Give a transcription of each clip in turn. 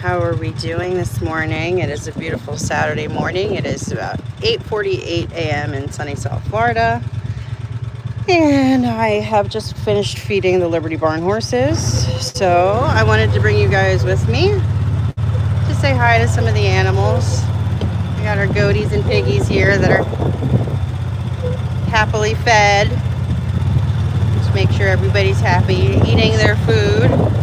How are we doing this morning? It is a beautiful Saturday morning. It is about 8:48 a.m. in sunny South Florida. And I have just finished feeding the Liberty Barn horses. So I wanted to bring you guys with me to say hi to some of the animals. We got our goaties and piggies here that are happily fed. Just make sure everybody's happy eating their food.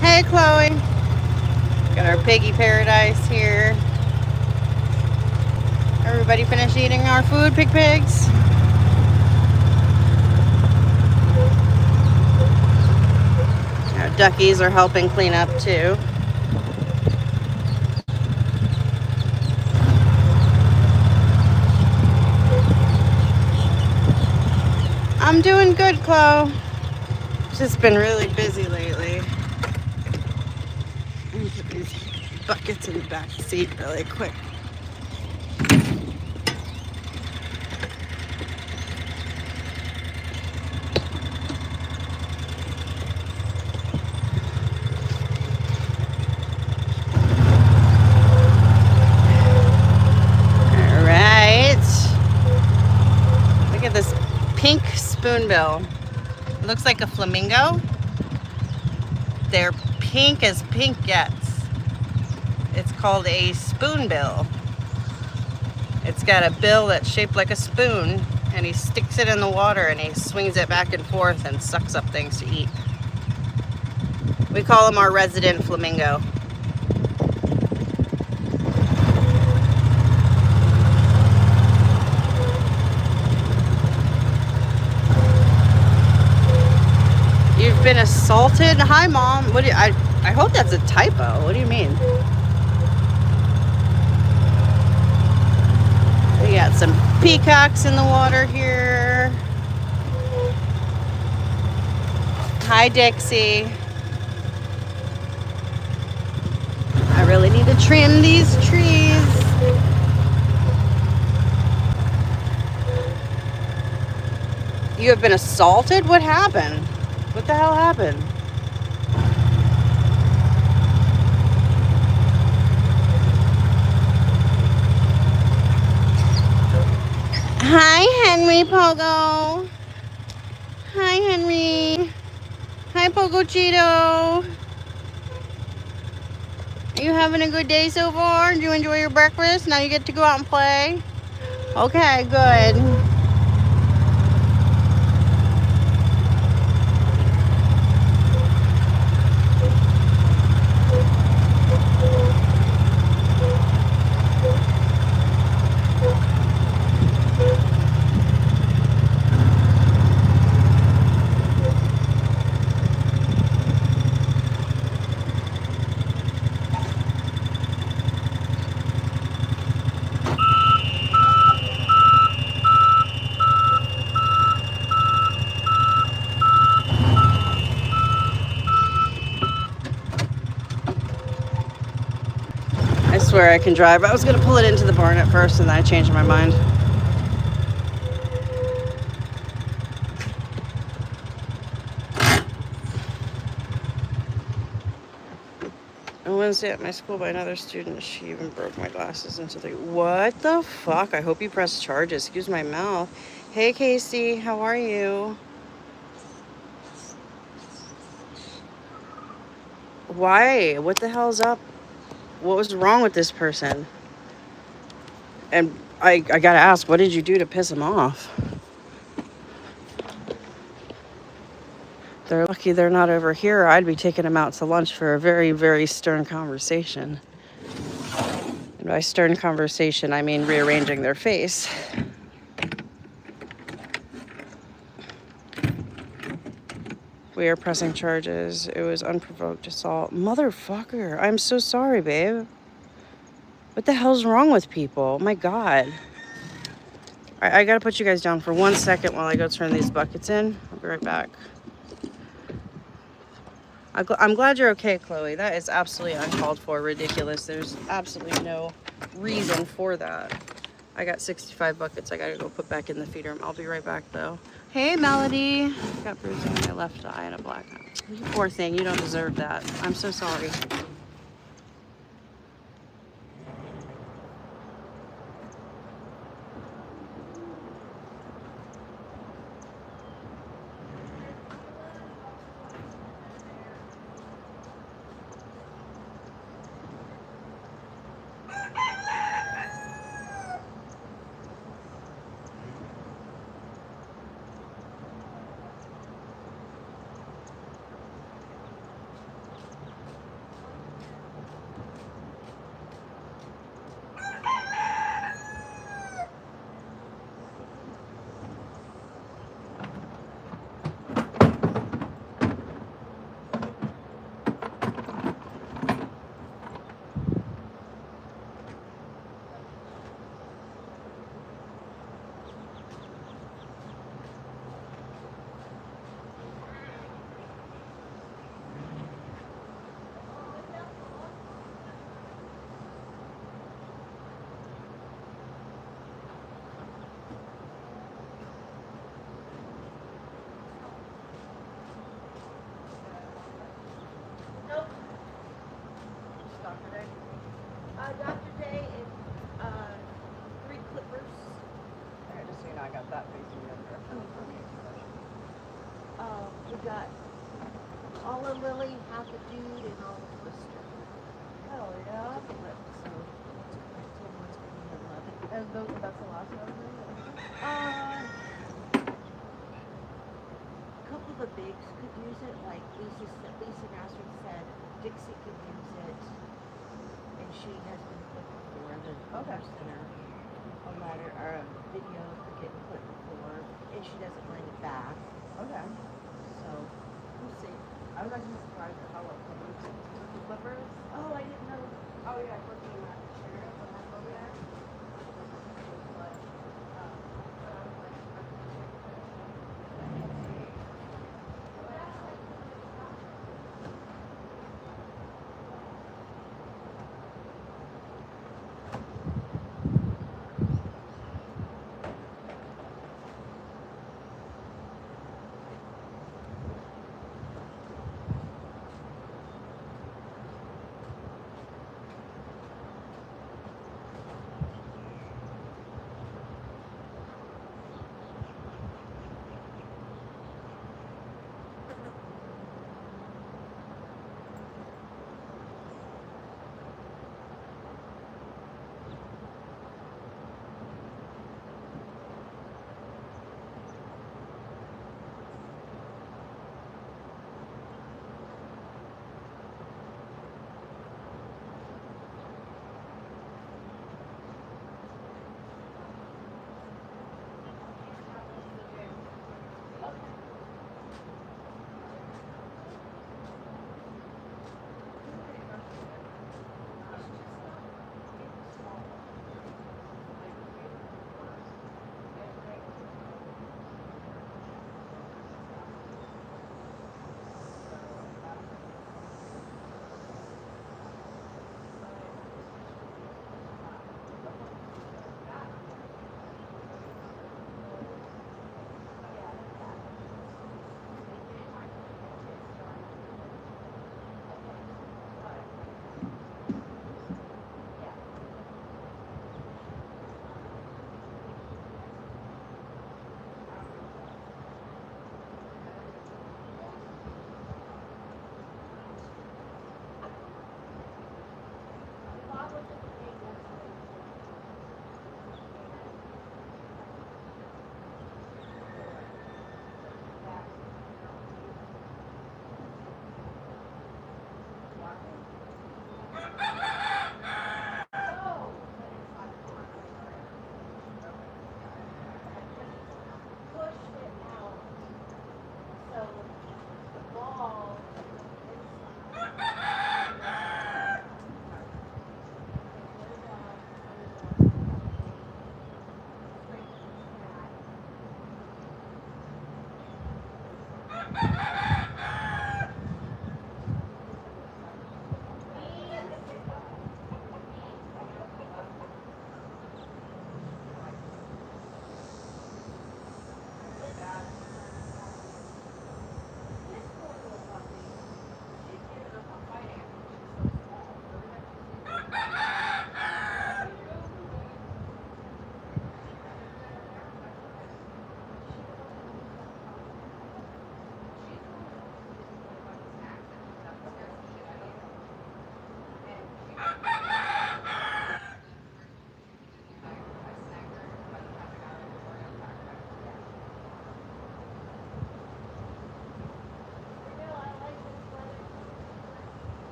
Hey, Chloe. Got our piggy paradise here. Everybody finished eating our food, pigs? Our duckies are helping clean up too. I'm doing good, Chloe. Just been really busy lately. Let me put these buckets in the back seat really quick. Look at this pink spoonbill. It looks like a flamingo. They're pink as pink gets. It's called a spoonbill. It's got a bill that's shaped like a spoon, and he sticks it in the water and he swings it back and forth and sucks up things to eat. We call him our resident flamingo. You've been assaulted? Hi, Mom. What do you, I hope that's a typo. What do you mean? We got some peacocks in the water here. Hi, Dixie. I really need to trim these trees. You have been assaulted? What happened? What the hell happened? Hi, Henry Pogo. Hi, Henry. Hi, Pogo Cheeto. Are you having a good day so far? Did you enjoy your breakfast? Now you get to go out and play? Okay, good. I swear I can drive. I was going to pull it into the barn at first and then I changed my mind. On Wednesday at my school by another student, she even broke my glasses into the... What the fuck? I hope you press charges. Excuse my mouth. Hey, Casey. How are you? Why? What the hell's up? What was wrong with this person? And I gotta ask, what did you do to piss him off? They're lucky they're not over here. I'd be taking them out to lunch for a very, very stern conversation. And by stern conversation, I mean rearranging their face. We are pressing charges. It was unprovoked assault. Motherfucker. I'm so sorry, babe. What the hell's wrong with people? Oh my God. I gotta put you guys down for 1 second while I go turn these buckets in. I'll be right back. I'm glad you're okay, Chloe. That is absolutely uncalled for, ridiculous. There's absolutely no reason for that. I got 65 buckets I gotta go put back in the feeder. I'll be right back though. Hey, Melody. Got bruising on my left eye and a black eye. You poor thing, you don't deserve that. I'm so sorry. Dr. Day is 3 clippers. Alright, just so you know, I got that facing the other direction. We got all the lily, half a dude, and all the blister. Hell yeah. So one's gonna be 11. And that's the last one? A couple of the bigs could use it, like Lisa Nasser said Dixie could use it, and she has been put before the center. A ladder or a video for getting put before, and she doesn't mind it back. Okay. So we'll see. I was actually surprised at how well covered the flippers. Oh, I didn't know. Oh yeah, working in that chair when I'm over there. But, but I was like,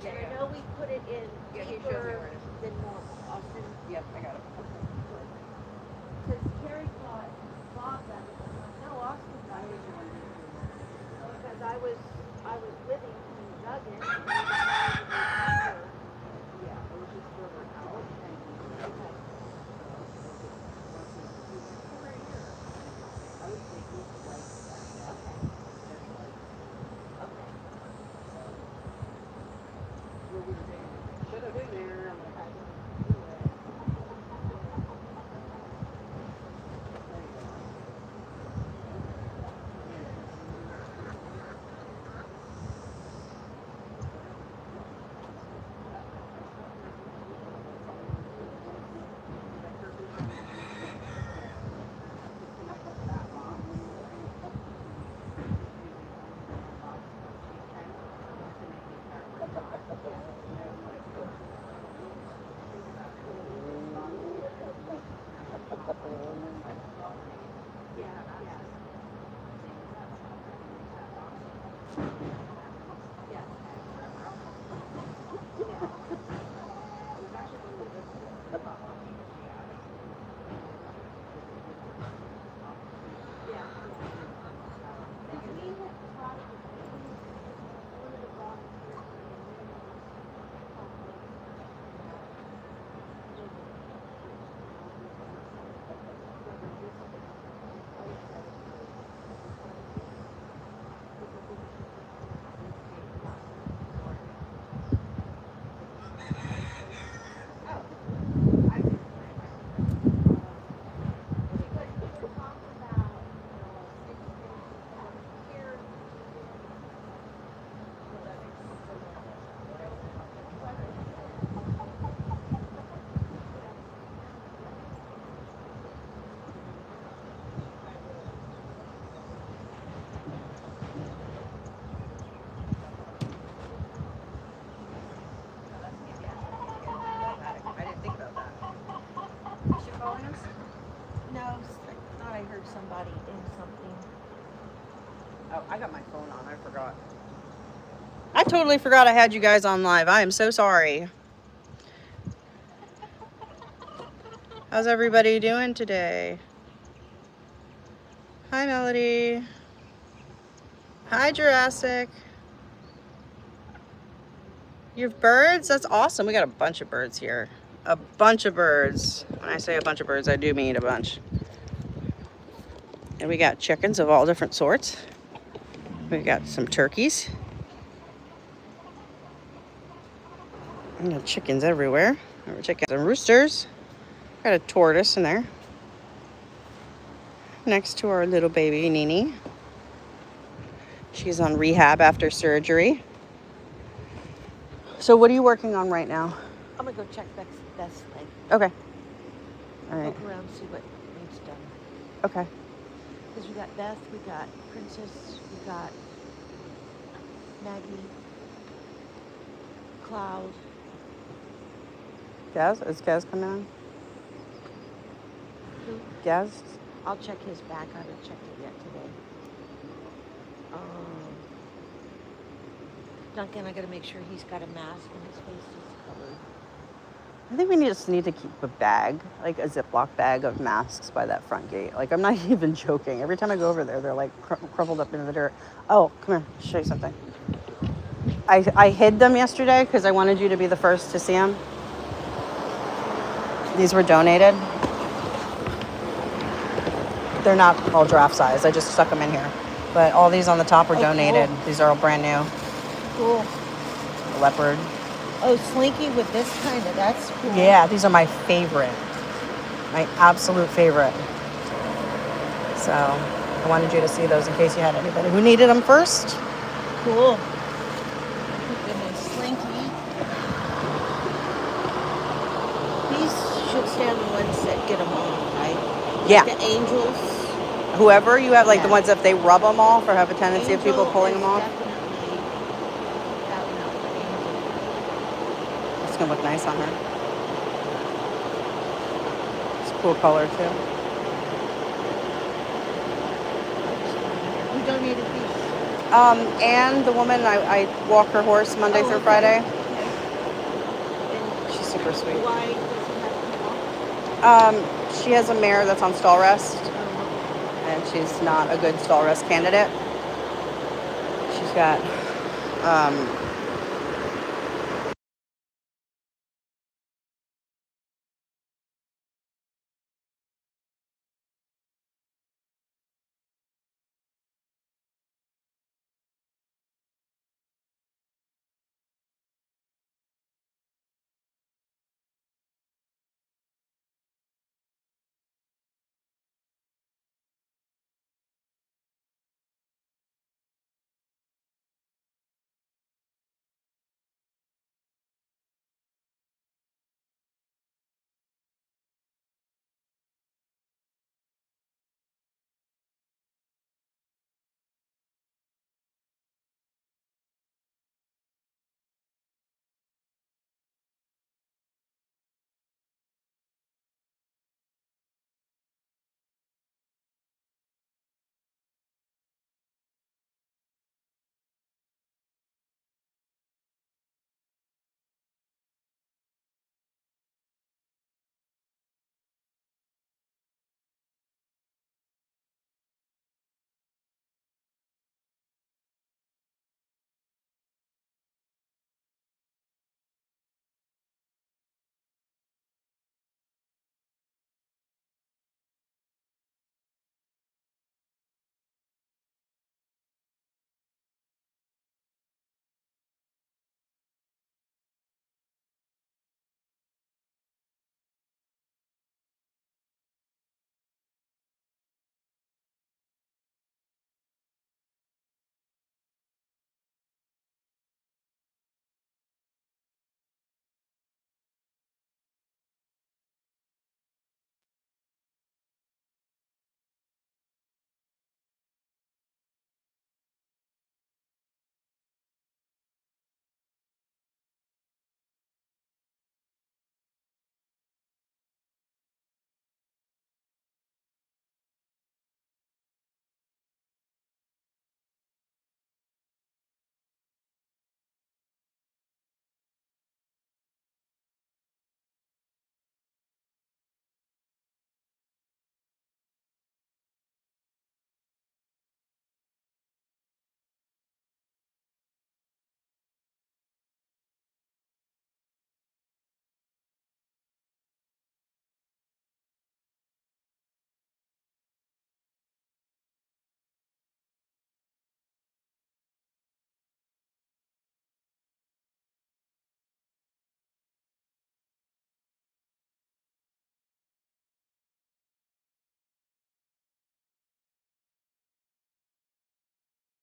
And I know we put it in Yeah, he showed me deeper where it is. than normal. Austin, Yep, I got it. because Terry thought Bob done it. I'm like, no, Austin done it. Because I was with him when he dug it. And he decided to go deeper. Yeah, it was just further out. Okay. I was thinking like that. Okay. Okay. Where we were saying, should have been there. I'm like, I didn't do it. I didn't think about that. Is she calling us? No, I thought I heard somebody in something. Oh, I got my phone on. I forgot. I totally forgot I had you guys on live. I am so sorry. How's everybody doing today? Hi, Melody. Hi, Jurassic. You have birds? That's awesome. We got a bunch of birds here. A bunch of birds. When I say a bunch of birds, I do mean a bunch. And we got chickens of all different sorts. We got some turkeys. We got chickens everywhere. There were chickens and roosters. Got a tortoise in there. Next to our little baby, Nini. She's on rehab after surgery. So what are you working on right now? I'm gonna go check Beth's leg. Okay. All right. Look around, see what needs done. Okay. Because we got Beth, we got Princess, we got Maggie, Cloud. Gaz? Is Gaz coming on? Who? Gaz? I'll check his back. I haven't checked it yet today. Duncan, I gotta make sure he's got a mask and his face is covered. I think we just need to keep a bag, like a Ziploc bag of masks by that front gate. Like, I'm not even joking. Every time I go over there, they're like crumpled up into the dirt. Oh, come here. I'll show you something. I hid them yesterday because I wanted you to be the first to see them. These were donated. They're not all giraffe size. I just stuck them in here. But all these on the top were donated. Cool. These are all brand new. Cool. Leopard. Oh, Slinky with this kind of, that's cool. Yeah, these are my favorite. My absolute favorite. So I wanted you to see those in case you had anybody who needed them first. Cool. Goodness, Slinky. These should stay on the ones that get them off, right? Yeah. Like the Angels. Whoever you have, like the Yeah. ones if they rub them off or have a tendency of people Angel pulling is them off. definitely that one out for Angel. It's gonna look nice on her. It's a cool color too. Who donated these? And the woman I walk her horse Monday through okay. Friday. super sweet. Why does he have to walk? She has a mare that's on stall rest, Oh, and she's not a good stall rest candidate. She's got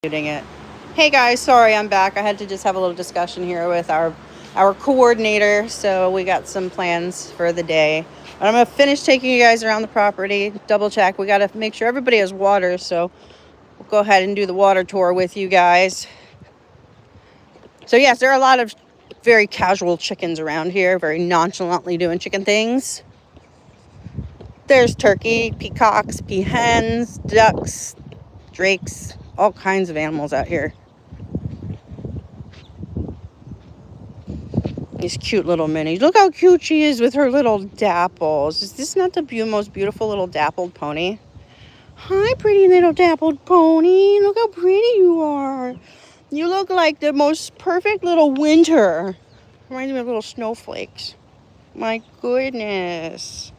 shooting it. Hey guys, sorry I'm back. I had to just have a little discussion here with our coordinator, so we got some plans for the day. But I'm gonna finish taking you guys around the property, double check. We gotta make sure everybody has water, so we'll go ahead and do the water tour with you guys. So yes, there are a lot of very casual chickens around here, very nonchalantly doing chicken things. There's turkey, peacocks, peahens, ducks, drakes, all kinds of animals out here. These cute little minis. Look how cute she is with her little dapples. Is this not the most beautiful little dappled pony? Hi, pretty little dappled pony. Look how pretty you are. You look like the most perfect little winter. Reminds me of little snowflakes. My goodness.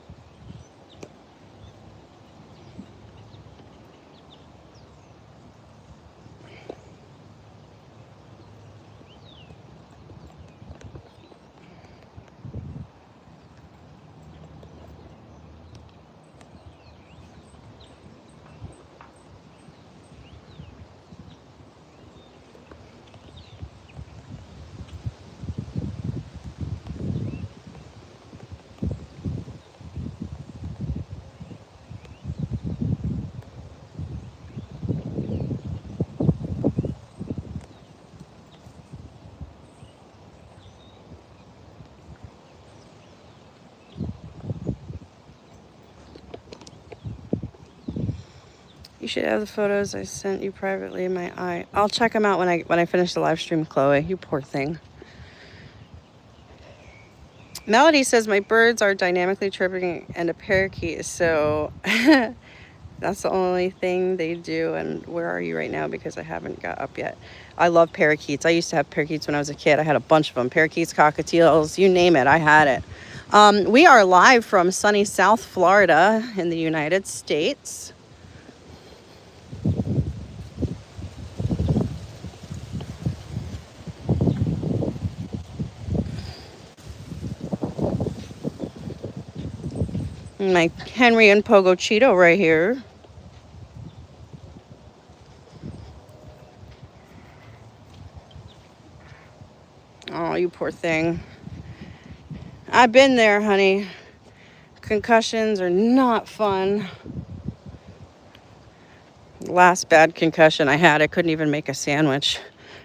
You should have the photos I sent you privately in my eye. I'll check them out when I finish the live stream, Chloe. You poor thing. Melody says my birds are dynamically chirping and a parakeet. So that's the only thing they do. And where are you right now? Because I haven't got up yet. I love parakeets. I used to have parakeets when I was a kid. I had a bunch of them. Parakeets, cockatiels, you name it. I had it. We are live from sunny South Florida in the United States. My Henry and Pogo Cheeto right here. Oh, you poor thing. I've been there, honey. Concussions are not fun. Last bad concussion I had, I couldn't even make a sandwich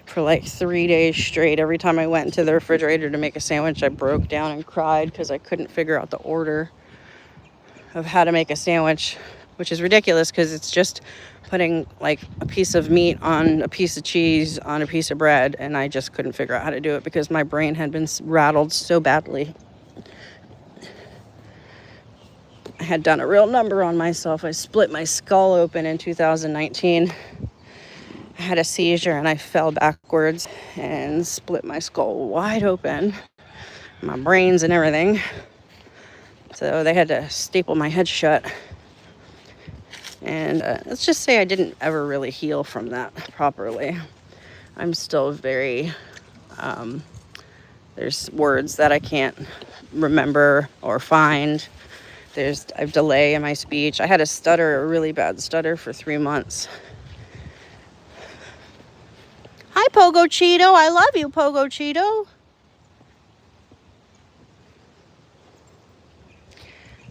for like 3 days straight. Every time I went into the refrigerator to make a sandwich, I broke down and cried because I couldn't figure out the order of how to make a sandwich, which is ridiculous because it's just putting like a piece of meat on a piece of cheese on a piece of bread, and I just couldn't figure out how to do it because my brain had been rattled so badly. I had done a real number on myself. I split my skull open in 2019. I had a seizure and I fell backwards and split my skull wide open, my brains and everything. So they had to staple my head shut. And let's just say I didn't ever really heal from that properly. I'm still very, there's words that I can't remember or find. I have delay in my speech. I had a really bad stutter for 3 months. Hi, Pogo Cheeto. I love you, Pogo Cheeto.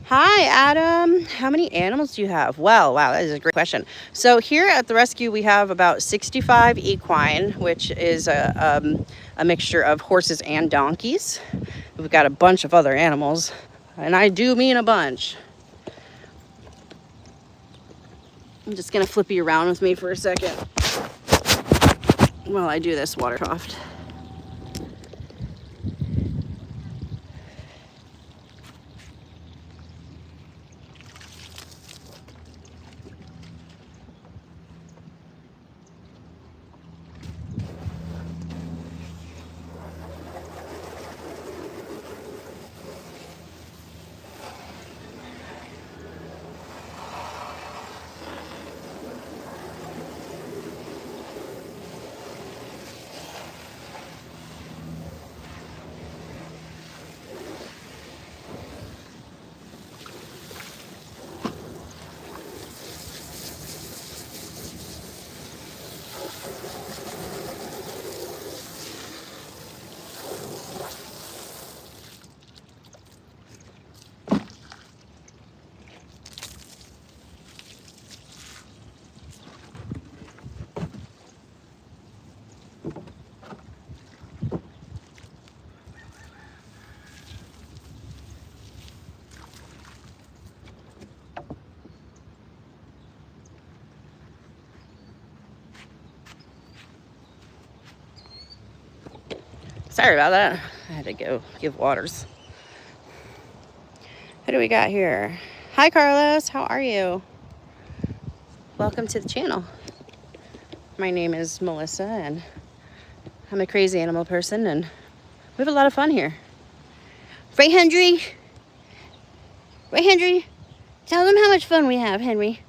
Hi, Adam. How many animals do you have? Well, wow, that is a great question. So here at the rescue, we have about 65 equine, which is a mixture of horses and donkeys. We've got a bunch of other animals, and I do mean a bunch. I'm just going to flip you around with me for a second while I do this water trough. Sorry about that. I had to go give waters. Who do we got here? Hi, Carlos. How are you? Welcome to the channel. My name is Melissa, and I'm a crazy animal person, and we have a lot of fun here. Right, Henry? Right, Henry? Tell them how much fun we have, Henry.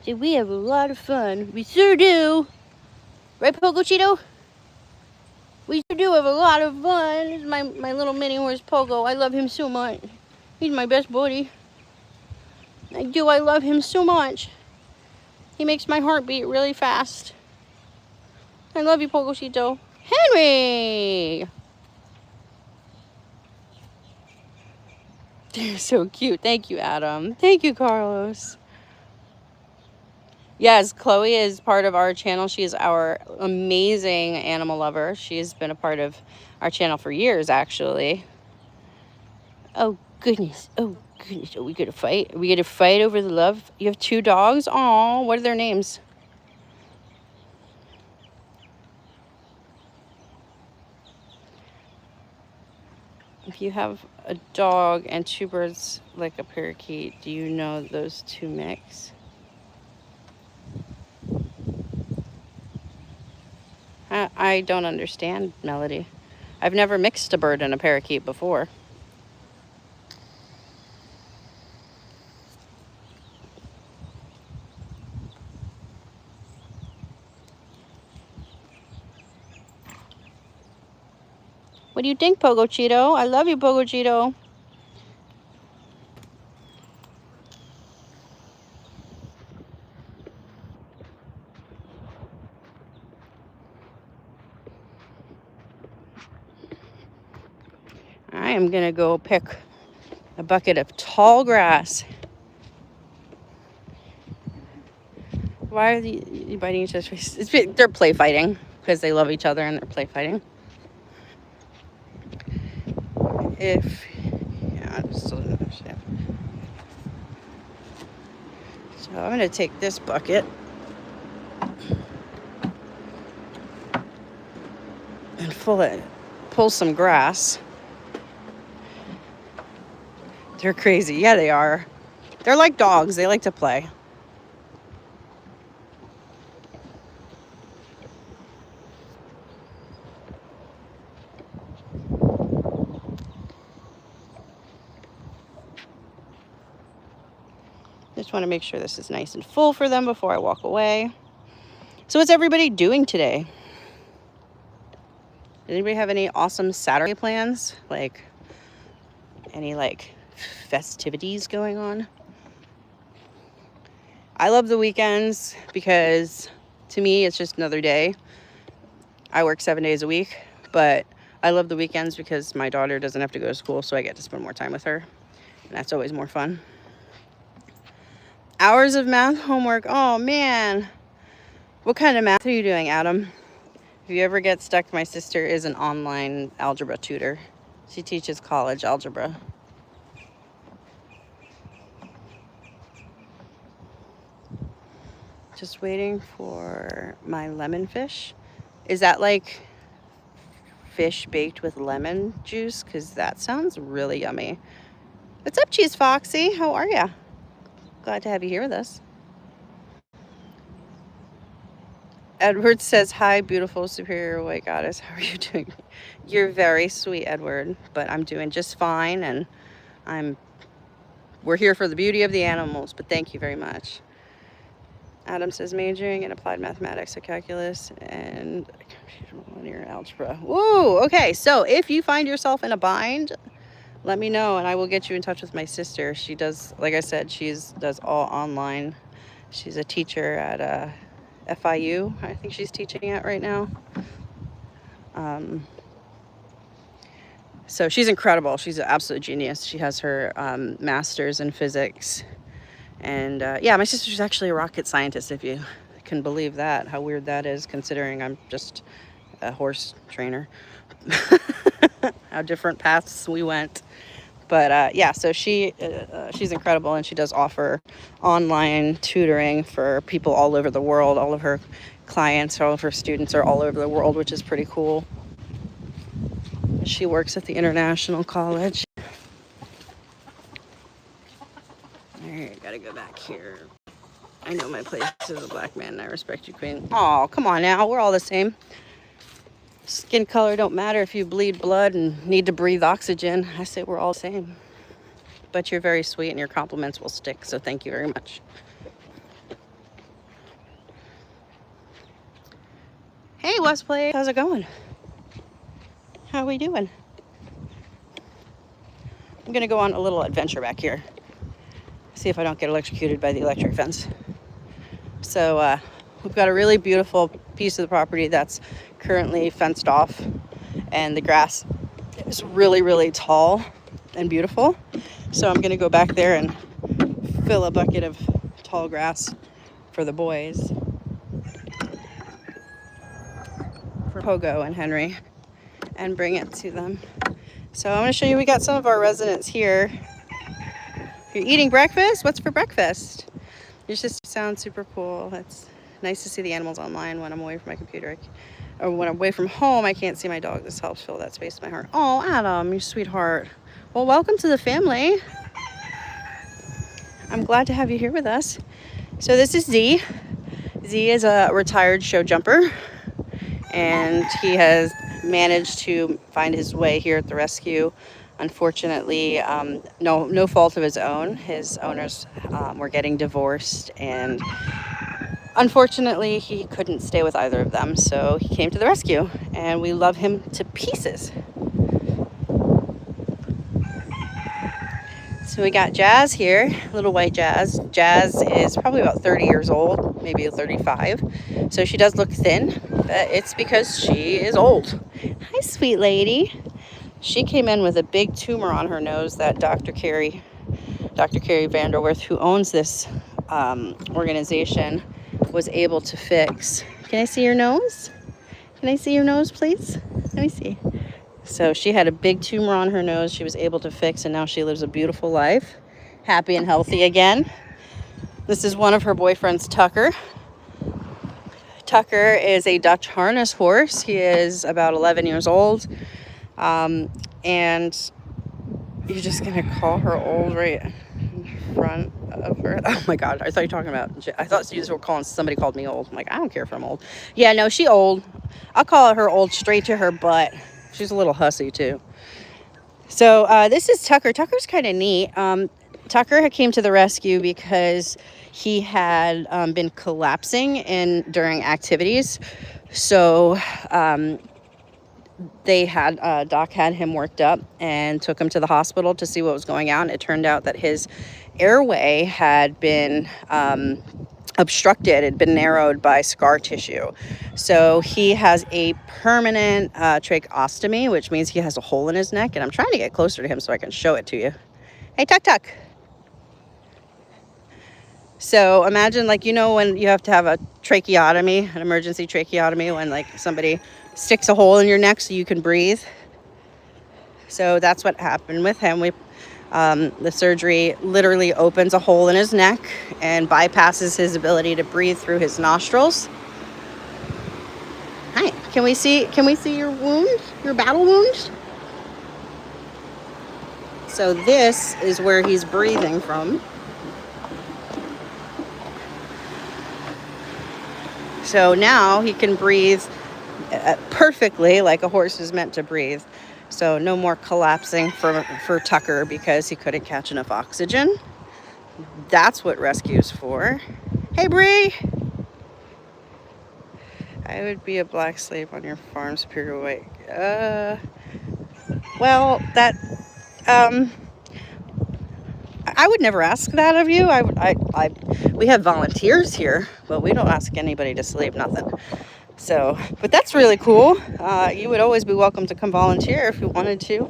See, we have a lot of fun. We sure do. Right, Pogo Cheeto? We sure do have a lot of fun. This is my little mini horse, Pogo. I love him so much. He's my best buddy. I love him so much. He makes my heart beat really fast. I love you, Pogo Cheeto. Henry! They're so cute. Thank you, Adam. Thank you, Carlos. Yes, Chloe is part of our channel. She is our amazing animal lover. She's been a part of our channel for years, actually. Oh, goodness. Oh, goodness. Are we going to fight? Are we going to fight over the love? You have 2 dogs? Aw, what are their names? If you have a dog and two birds like a parakeet, do you know those two mix? I don't understand, Melody. I've never mixed a bird and a parakeet before. What do you think, Pogo Cheeto? I love you, Pogo Cheeto. I am gonna go pick a bucket of tall grass. Why are you biting each other's face? They're play fighting because they love each other and they're play fighting. If yeah, I just don't understand. So I'm gonna take this bucket and pull some grass. They're crazy. Yeah, they are. They're like dogs. They like to play. Just want to make sure this is nice and full for them before I walk away. So what's everybody doing today? Does anybody have any awesome Saturday plans? Like any festivities going on? I love the weekends because to me it's just another day. I work 7 days a week, but I love the weekends because my daughter doesn't have to go to school, so I get to spend more time with her. And that's always more fun. Hours of math homework. Oh man. What kind of math are you doing, Adam? If you ever get stuck, my sister is an online algebra tutor. She teaches college algebra. Just waiting for my lemon fish. Is that like fish baked with lemon juice? Because that sounds really yummy. What's up, Cheese Foxy? How are ya? Glad to have you here with us. Edward says, hi, beautiful superior white goddess. How are you doing? You're very sweet, Edward, but I'm doing just fine, and we're here for the beauty of the animals, but thank you very much. Adam says, majoring in applied mathematics, so calculus and linear algebra. Woo! Okay, so if you find yourself in a bind, let me know and I will get you in touch with my sister. She does, like I said, does all online. She's a teacher at FIU. I think she's teaching at right now. So she's incredible. She's an absolute genius. She has her master's in physics. And yeah, my sister's actually a rocket scientist, if you can believe that. How weird that is, considering I'm just a horse trainer. How different paths we went. But yeah, so she's incredible, and she does offer online tutoring for people all over the world. All of her clients, all of her students are all over the world, which is pretty cool. She works at the International College. Alright, gotta go back here. I know my place is a black man and I respect you, queen. Oh, come on now. We're all the same. Skin color don't matter if you bleed blood and need to breathe oxygen. I say we're all the same. But you're very sweet and your compliments will stick, so thank you very much. Hey, Westplay. How's it going? How are we doing? I'm gonna go on a little adventure back here. See if I don't get electrocuted by the electric fence. So we've got a really beautiful piece of the property that's currently fenced off, and the grass is really, really tall and beautiful. So I'm gonna go back there and fill a bucket of tall grass for the boys, for Pogo and Henry, and bring it to them. So I'm gonna show you, we got some of our residents here. You're eating breakfast? What's for breakfast? It just sounds super cool. It's nice to see the animals online when I'm away from my computer. or when I'm away from home, I can't see my dog. This helps fill that space in my heart. Oh, Adam, you sweetheart. Well, welcome to the family. I'm glad to have you here with us. So this is Z. Z is a retired show jumper, and he has managed to find his way here at the rescue. Unfortunately, no fault of his own. His owners were getting divorced, and unfortunately, he couldn't stay with either of them, so he came to the rescue, and we love him to pieces. So we got Jazz here, little white Jazz. Jazz is probably about 30 years old, maybe 35. So she does look thin, but it's because she is old. Hi, sweet lady. She came in with a big tumor on her nose that Dr. Carrie Vanderwerth, who owns this organization, was able to fix. Can I see your nose? Can I see your nose, please? Let me see. So she had a big tumor on her nose she was able to fix, and now she lives a beautiful life, happy and healthy again. This is one of her boyfriends, Tucker. Tucker is a Dutch harness horse. He is about 11 years old. And you're just going to call her old right in front of her. Oh my God. I thought you were talking about, I thought you were calling, somebody called me old. I'm like, I don't care if I'm old. Yeah, no, she old. I'll call her old straight to her butt. She's a little hussy too. So this is Tucker. Tucker's kind of neat. Tucker came to the rescue because he had been collapsing during activities. So Doc had him worked up and took him to the hospital to see what was going on. It turned out that his airway had been obstructed, had been narrowed by scar tissue. So he has a permanent tracheostomy, which means he has a hole in his neck. And I'm trying to get closer to him so I can show it to you. Hey, Tuck Tuck. So imagine, like, you know, when you have to have a tracheotomy, an emergency tracheotomy, when like somebody sticks a hole in your neck so you can breathe. So that's what happened with him. The surgery literally opens a hole in his neck and bypasses his ability to breathe through his nostrils. Hi, can we see your wound, your battle wound? So this is where he's breathing from. So now he can breathe perfectly like a horse is meant to breathe. So no more collapsing for Tucker because he couldn't catch enough oxygen. That's what rescue's for. Hey, Bree! I would be a black slave on your farm, Superior White. Well, that... I would never ask that of you. We have volunteers here, but we don't ask anybody to sleep, nothing. So, but that's really cool. You would always be welcome to come volunteer if you wanted to.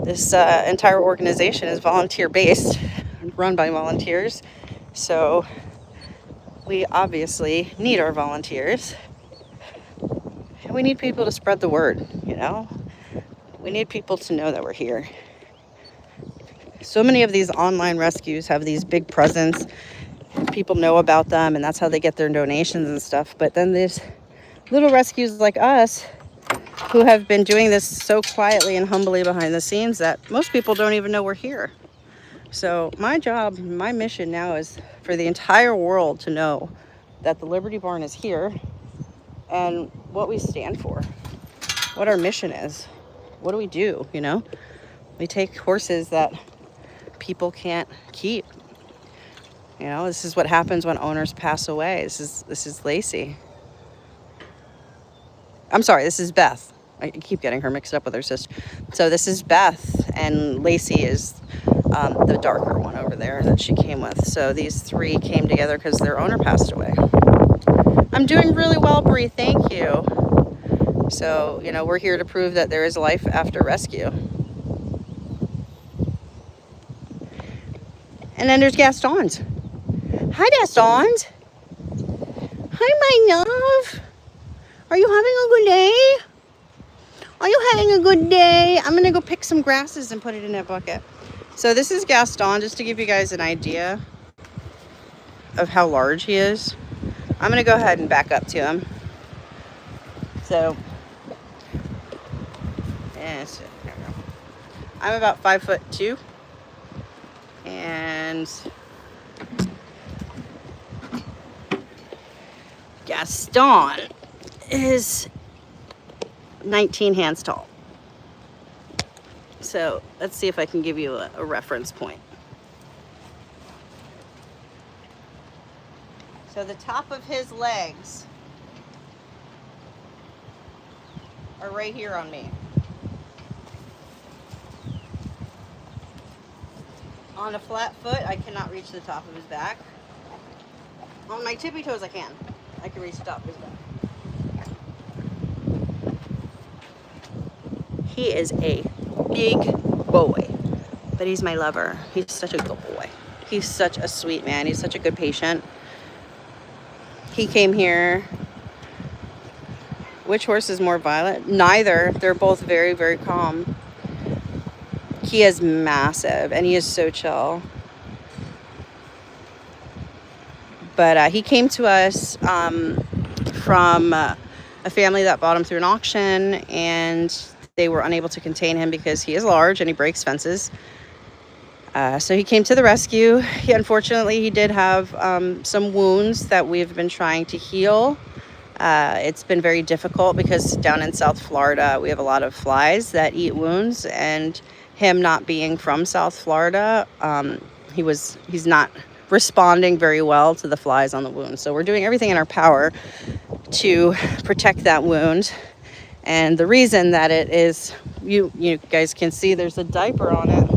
This entire organization is volunteer-based, run by volunteers. So we obviously need our volunteers. And we need people to spread the word, you know? We need people to know that we're here. So many of these online rescues have these big presents. People know about them, and that's how they get their donations and stuff. But then there's little rescues like us who have been doing this so quietly and humbly behind the scenes that most people don't even know we're here. So my job, my mission now is for the entire world to know that the Liberty Barn is here and what we stand for, what our mission is. What do we do, you know? We take horses that people can't keep. You know, this is what happens when owners pass away. This is Lacey. I'm sorry, this is Beth. I keep getting her mixed up with her sister. So this is Beth, and Lacey is the darker one over there that she came with. So these three came together because their owner passed away. I'm doing really well, Bree. Thank you. So, you know, we're here to prove that there is life after rescue. And then there's Gaston's. Hi, Gaston's. Hi, my love. Are you having a good day? Are you having a good day? I'm going to go pick some grasses and put it in that bucket. So this is Gaston, just to give you guys an idea of how large he is. I'm going to go ahead and back up to him. So, yes, I'm about 5'2", and Gaston is 19 hands tall. So let's see if I can give you a reference point. So the top of his legs are right here on me. On a flat foot, I cannot reach the top of his back. On my tippy toes, I can. I can reach the top of his back. He is a big boy, but he's my lover. He's such a good boy. He's such a sweet man. He's such a good patient. He came here. Which horse is more violent? Neither. They're both very, very calm. He is massive, and he is so chill. But he came to us from a family that bought him through an auction, and they were unable to contain him because he is large and he breaks fences. So he came to the rescue. Unfortunately, he did have some wounds that we've been trying to heal. It's been very difficult because down in South Florida, we have a lot of flies that eat wounds, and him not being from South Florida, he's not responding very well to the flies on the wound. So we're doing everything in our power to protect that wound. And the reason that it is, you guys can see there's a diaper on it.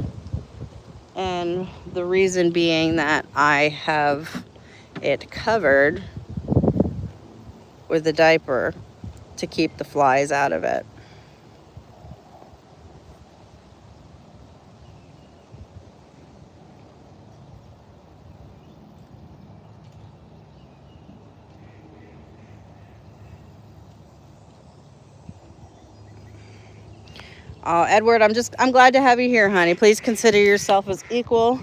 And the reason being that I have it covered with the diaper to keep the flies out of it. Oh, Edward, I'm glad to have you here, honey. Please consider yourself as equal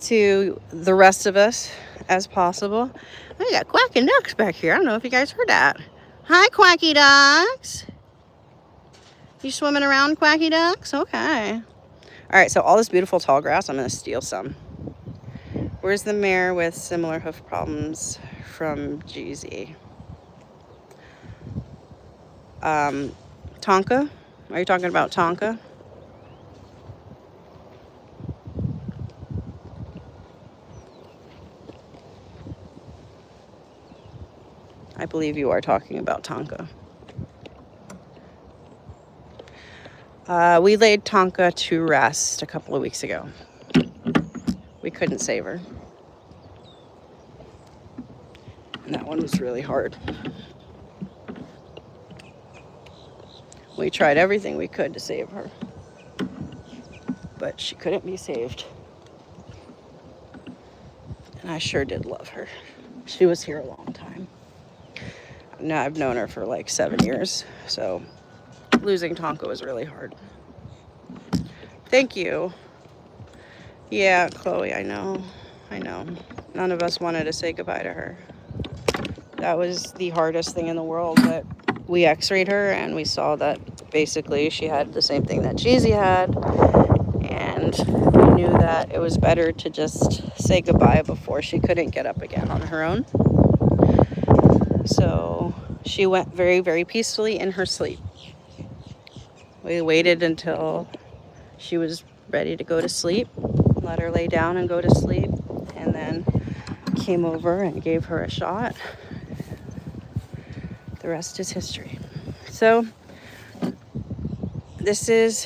to the rest of us as possible. We got quacking ducks back here. I don't know if you guys heard that. Hi, quacky ducks. You swimming around, quacky ducks? Okay. All right, so all this beautiful tall grass, I'm going to steal some. Where's the mare with similar hoof problems from GZ? Tonka? Are you talking about Tonka? I believe you are talking about Tonka. We laid Tonka to rest a couple of weeks ago. We couldn't save her. And that one was really hard. We tried everything we could to save her, but she couldn't be saved. And I sure did love her. She was here a long time. Now I've known her for like 7 years, so losing Tonka was really hard. Thank you. Yeah, Chloe, I know. None of us wanted to say goodbye to her. That was the hardest thing in the world, but we x-rayed her and we saw that basically she had the same thing that Jeezy had, and we knew that it was better to just say goodbye before she couldn't get up again on her own. So she went very, very peacefully in her sleep. We waited until she was ready to go to sleep, let her lay down and go to sleep, and then came over and gave her a shot. The rest is history. So this is,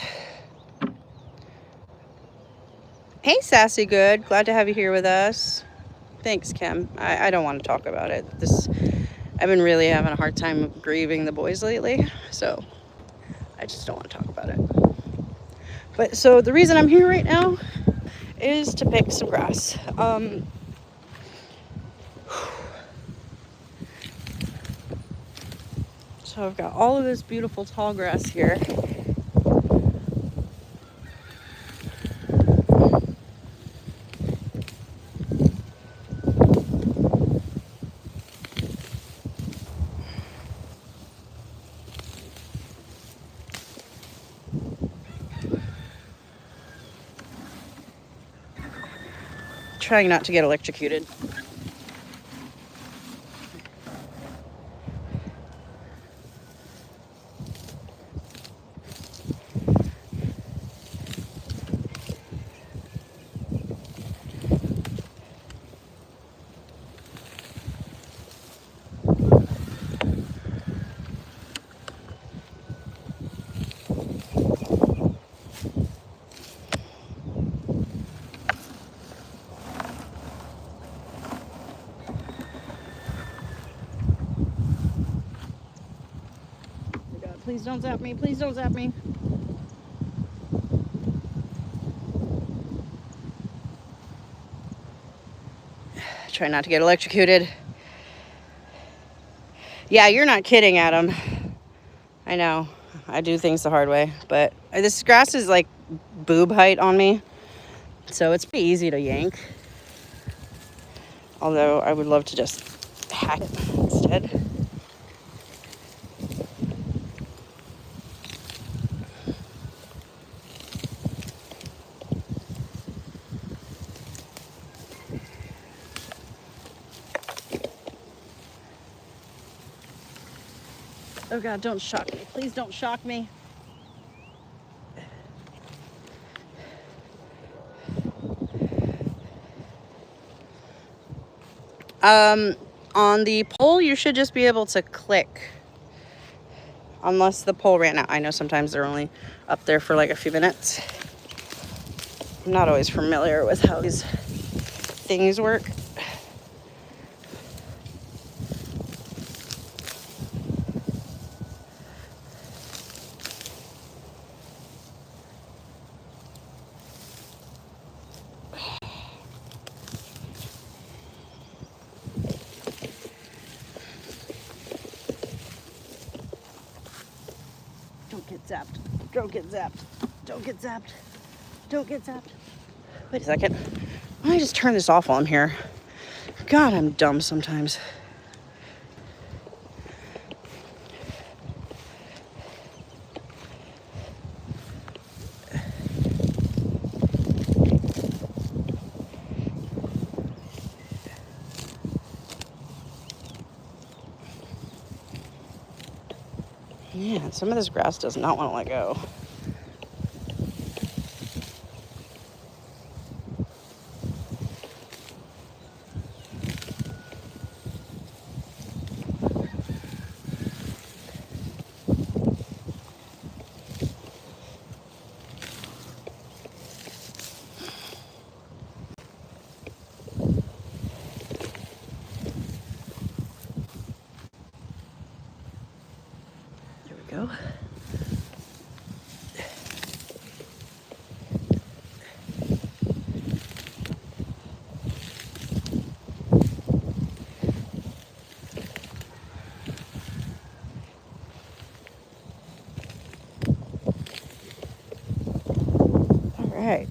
hey Sassy Good, glad to have you here with us. Thanks, Kim. I don't want to talk about it. I've been really having a hard time grieving the boys lately, so I just don't want to talk about it. But so the reason I'm here right now is to pick some grass. So I've got all of this beautiful tall grass here. trying not to get electrocuted. Please don't zap me. Please don't zap me. Try not to get electrocuted. Yeah, you're not kidding, Adam. I know. I do things the hard way. But this grass is like boob height on me. So it's pretty easy to yank. Although I would love to just hack it instead. Oh God, don't shock me. Please don't shock me. On the pole, you should just be able to click. Unless the pole ran out. I know sometimes they're only up there for like a few minutes. I'm not always familiar with how these things work. Don't get zapped. Don't get zapped. Don't get zapped. Don't get zapped. Wait a second. Why don't I just turn this off while I'm here? God, I'm dumb sometimes. Yeah, some of this grass does not want to let go. There we go. Right.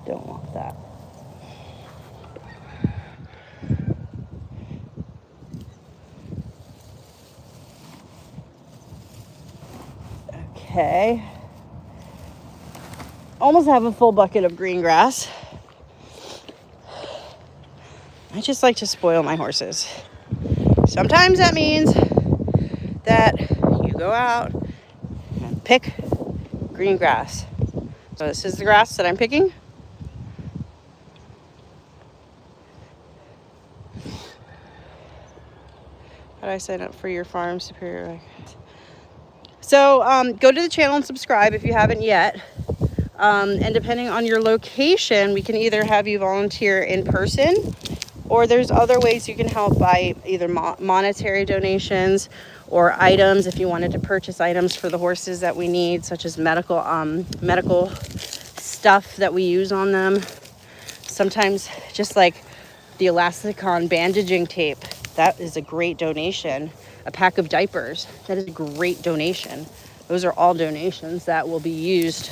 Don't want that. Okay. Almost have a full bucket of green grass. I just like to spoil my horses. Sometimes that means that you go out and pick green grass. So this is the grass that I'm picking. How do I sign up for your farm superior? So go to the channel and subscribe if you haven't yet. And depending on your location, we can either have you volunteer in person, or there's other ways you can help by either monetary donations or items if you wanted to purchase items for the horses that we need, such as medical stuff that we use on them. Sometimes just like the Elasticon bandaging tape, that is a great donation. A pack of diapers, that is a great donation. Those are all donations that will be used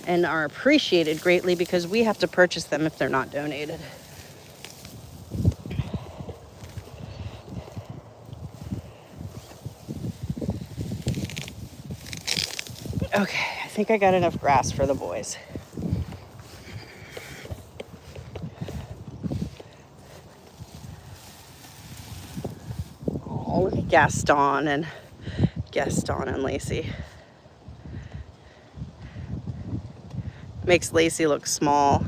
and are appreciated greatly because we have to purchase them if they're not donated. Okay, I think I got enough grass for the boys. Oh, look at Gaston and Lacey. Makes Lacey look small.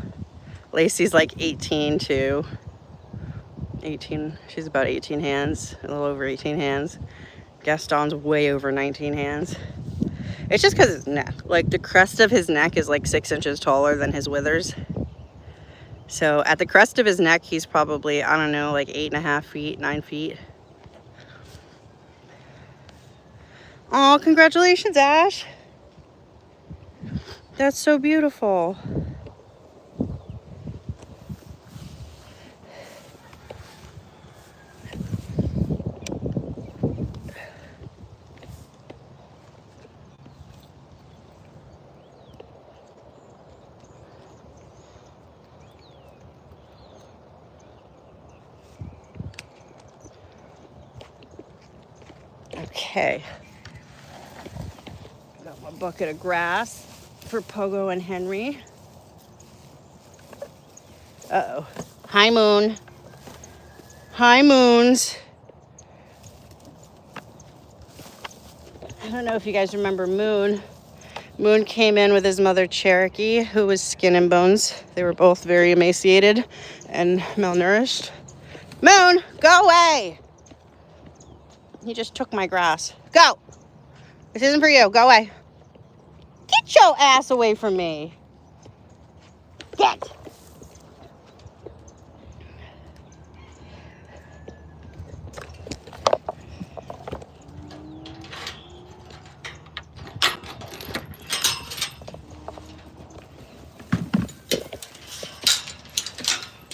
Lacey's like 18 too. 18, she's about 18 hands, a little over 18 hands. Gaston's way over 19 hands. It's just because his neck, like the crest of his neck is like 6 inches taller than his withers. So at the crest of his neck, he's probably, I don't know, like 8.5 feet, 9 feet. Oh, congratulations, Ash. That's so beautiful. Okay. Got my bucket of grass for Pogo and Henry. Uh-oh. Hi, Moon. Hi, Moons. I don't know if you guys remember Moon. Moon came in with his mother Cherokee, who was skin and bones. They were both very emaciated and malnourished. Moon, go away! He just took my grass. Go! This isn't for you. Go away. Get your ass away from me. Get!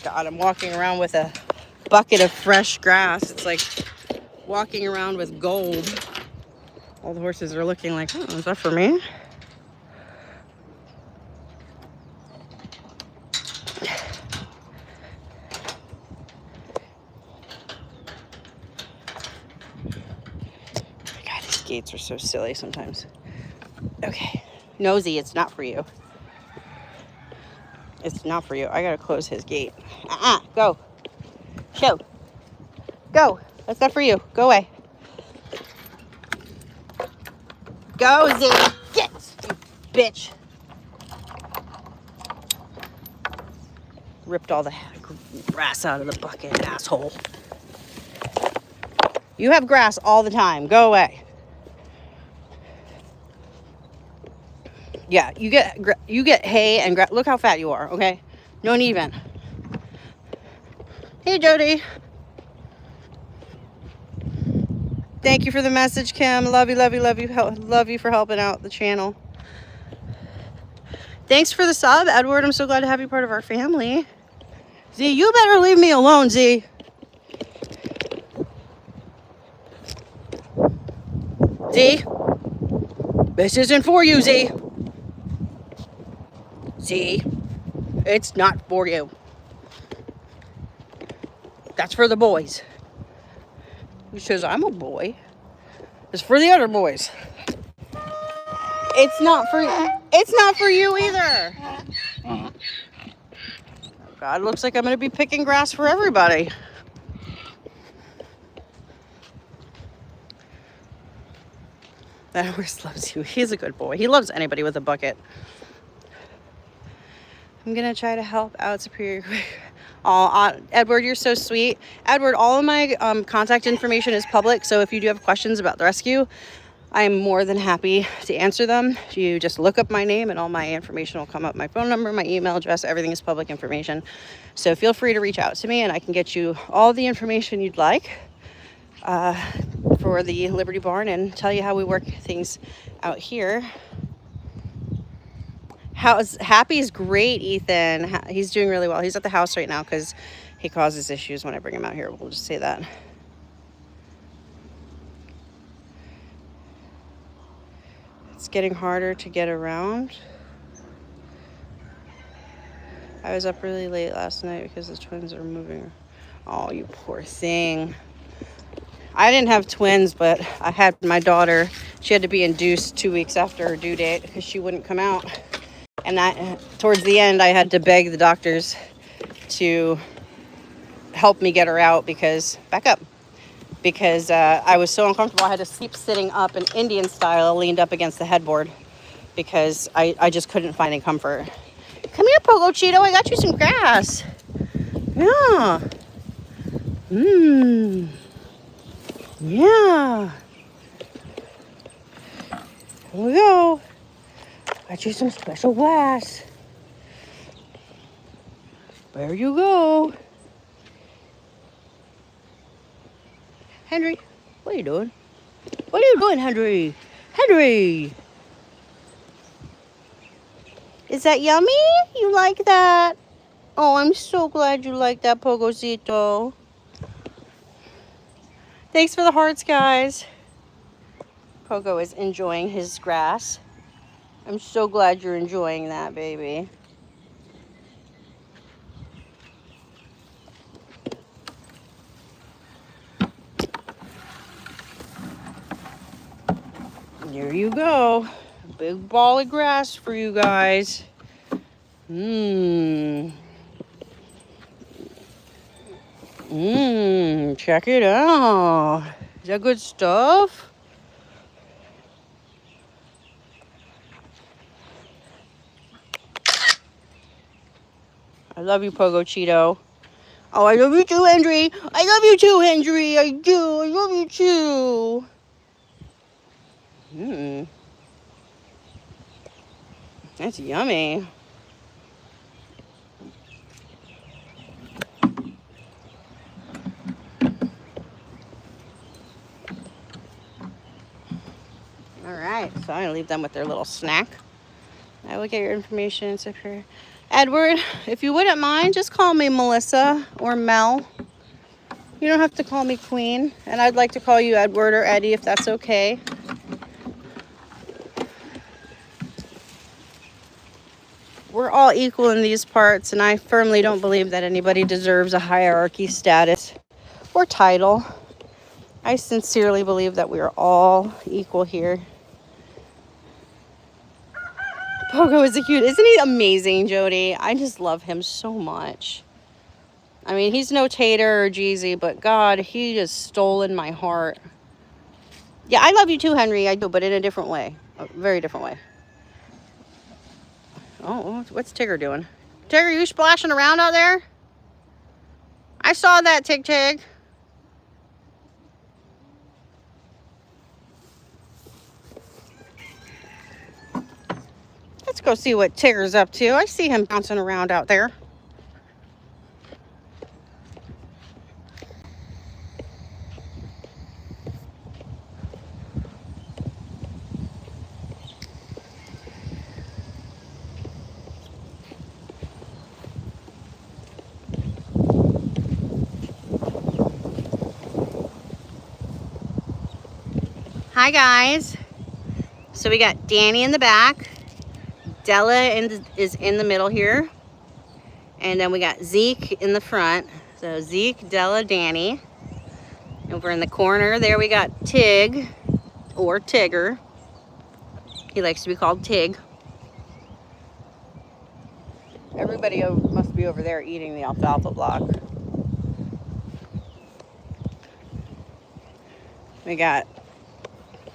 God, I'm walking around with a bucket of fresh grass. It's like walking around with gold. All the horses are looking like, oh, is that for me? God, these gates are so silly sometimes. Okay. Nosy, it's not for you. It's not for you. I gotta close his gate. Go. Show. Go. That's not for you. Go away. Go, Z. Get, you bitch. Ripped all the grass out of the bucket, asshole. You have grass all the time. Go away. Yeah, you get hay and grass. Look how fat you are, okay? Don't even. Hey, Jody. Thank you for the message, Kim. Love you, love you, love you. Love you for helping out the channel. Thanks for the sub, Edward. I'm so glad to have you part of our family. Z, you better leave me alone, Z. Z, this isn't for you, Z. Z, it's not for you. That's for the boys. He says, I'm a boy. It's for the other boys. It's not for you either. Oh God, looks like I'm gonna be picking grass for everybody. That horse loves you. He's a good boy. He loves anybody with a bucket. I'm gonna try to help out Superior quick. Oh, Edward, you're so sweet. Edward, all of my contact information is public, so if you do have questions about the rescue, I am more than happy to answer them. You just look up my name and all my information will come up. My phone number, my email address, everything is public information. So feel free to reach out to me and I can get you all the information you'd like for the Liberty Barn and tell you how we work things out here. Happy's great, Ethan. He's doing really well. He's at the house right now because he causes issues when I bring him out here. We'll just say that. It's getting harder to get around. I was up really late last night because the twins are moving. Oh, you poor thing. I didn't have twins, but I had my daughter. She had to be induced 2 weeks after her due date because she wouldn't come out. And towards the end, I had to beg the doctors to help me get her out because, back up, because I was so uncomfortable. I had to sleep sitting up in Indian style, leaned up against the headboard because I just couldn't find any comfort. Come here, Pogo Cheeto. I got you some grass. Yeah. Mmm. Yeah. Here we go. Got you some special glass. There you go. Henry, what are you doing? What are you doing, Henry? Henry! Is that yummy? You like that? Oh, I'm so glad you like that, Pogosito. Thanks for the hearts, guys. Pogo is enjoying his grass. I'm so glad you're enjoying that, baby. There you go. A big ball of grass for you guys. Mmm. Mmm. Check it out. Is that good stuff? I love you, Pogo Cheeto. Oh, I love you too, Henry. I love you too, Henry. I do. I love you too. Mmm. That's yummy. All right, so I'm gonna leave them with their little snack. I will get your information, Secretary. Edward, if you wouldn't mind, just call me Melissa or Mel. You don't have to call me Queen, and I'd like to call you Edward or Eddie if that's okay. We're all equal in these parts, and I firmly don't believe that anybody deserves a hierarchy status or title. I sincerely believe that we are all equal here. Pogo is a cute, isn't he amazing, Jody? I just love him so much. I mean, he's no Tater or Jeezy, but God, he just stolen my heart. Yeah, I love you too, Henry. I do, but in a different way. A very different way. Oh, what's Tigger doing? Tigger, you splashing around out there? I saw that, Tig Tig. Let's go see what Tigger's up to. I see him bouncing around out there. Hi, guys. So we got Danny in the back. Della is in the middle here. And then we got Zeke in the front. So Zeke, Della, Danny. Over in the corner there we got Tig, or Tigger. He likes to be called Tig. Everybody must be over there eating the alfalfa block.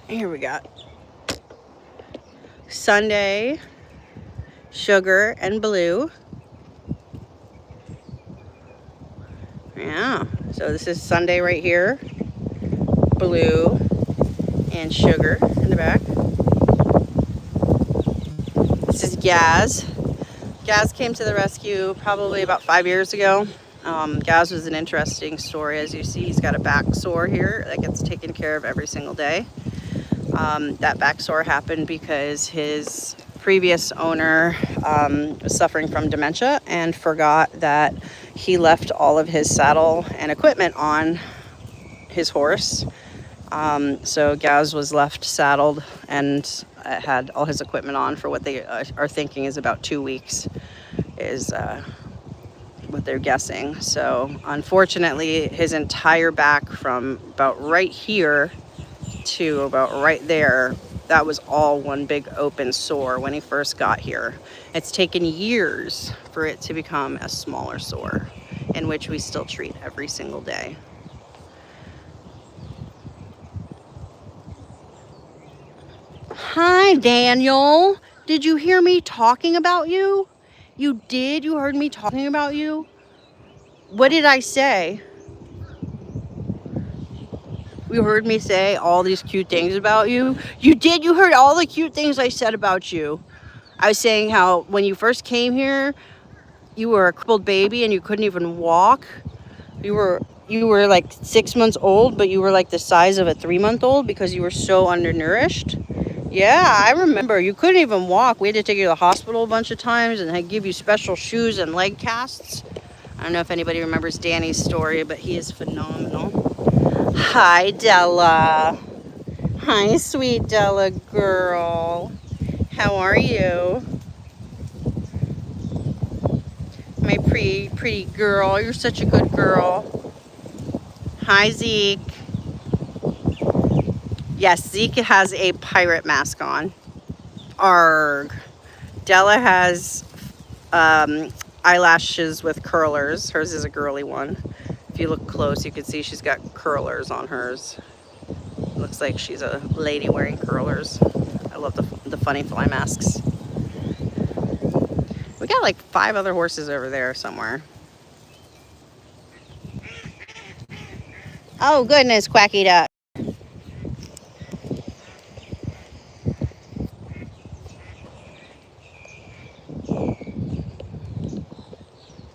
Here we got Sunday, Sugar, and Blue. Yeah, so this is Sunday right here. Blue and Sugar in the back. This is Gaz. Gaz came to the rescue probably about 5 years ago. Gaz was an interesting story. As you see, he's got a back sore here that gets taken care of every single day. That back sore happened because his previous owner was suffering from dementia and forgot that he left all of his saddle and equipment on his horse. So Gaz was left saddled and had all his equipment on for what they are thinking is about 2 weeks. what they're guessing. So unfortunately, his entire back from about right here to about right there, that was all one big open sore when he first got here. It's taken years for it to become a smaller sore, in which we still treat every single day. Hi, Daniel. Did you hear me talking about you? You did? You heard me talking about you? What did I say? You heard me say all these cute things about you? You did? You heard all the cute things I said about you. I was saying how when you first came here, you were a crippled baby and you couldn't even walk. You were like 6 months old, but you were like the size of a 3-month-old because you were so undernourished. Yeah, I remember. You couldn't even walk. We had to take you to the hospital a bunch of times and had give you special shoes and leg casts. I don't know if anybody remembers Danny's story, but he is phenomenal. Hi, Della. Hi, sweet Della girl. How are you? My pretty girl. You're such a good girl. Hi, Zeke. Yes, Zeke has a pirate mask on. Arg. Della has eyelashes with curlers. Hers is a girly one. If you look close, you can see she's got curlers on hers. Looks like she's a lady wearing curlers. I love the funny fly masks. We got like 5 other horses over there somewhere. Oh goodness, Quacky Duck.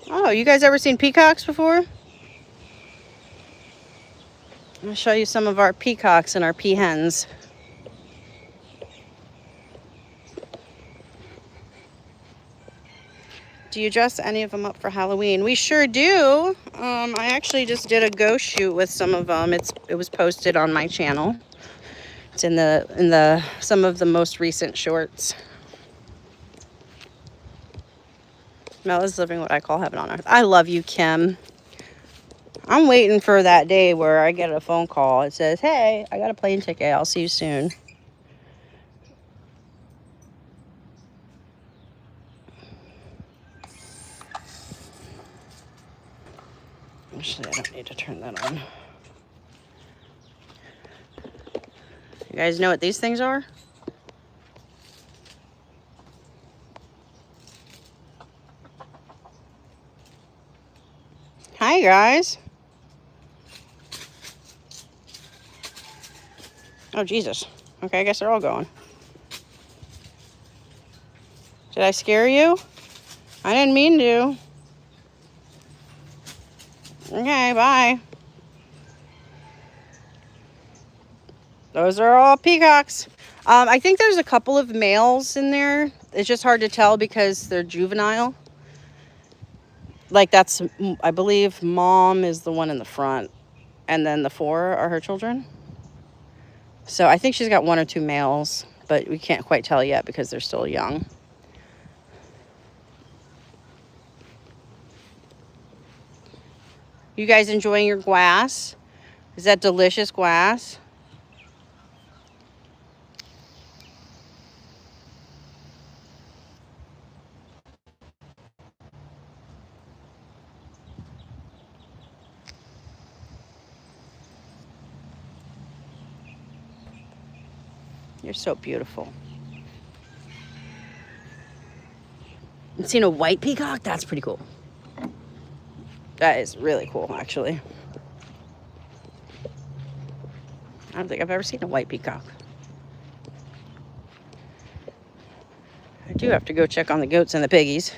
Oh, you guys ever seen peacocks before? I'll show you some of our peacocks and our peahens. Do you dress any of them up for Halloween? We sure do. I actually just did a ghost shoot with some of them. It was posted on my channel. It's in the some of the most recent shorts. Mel is living what I call heaven on earth. I love you, Kim. I'm waiting for that day where I get a phone call. It says, hey, I got a plane ticket. I'll see you soon. Actually, I don't need to turn that on. You guys know what these things are? Hi, guys. Oh, Jesus. Okay, I guess they're all going. Did I scare you? I didn't mean to. Okay, bye. Those are all peacocks. I think there's a couple of males in there. It's just hard to tell because they're juvenile. Like that's, I believe mom is the one in the front. And then the 4 are her children. So I think she's got 1 or 2 males, but we can't quite tell yet because they're still young. You guys enjoying your glass? Is that delicious glass? You're so beautiful. You seen a white peacock? That's pretty cool. That is really cool, actually. I don't think I've ever seen a white peacock. I do have to go check on the goats and the piggies.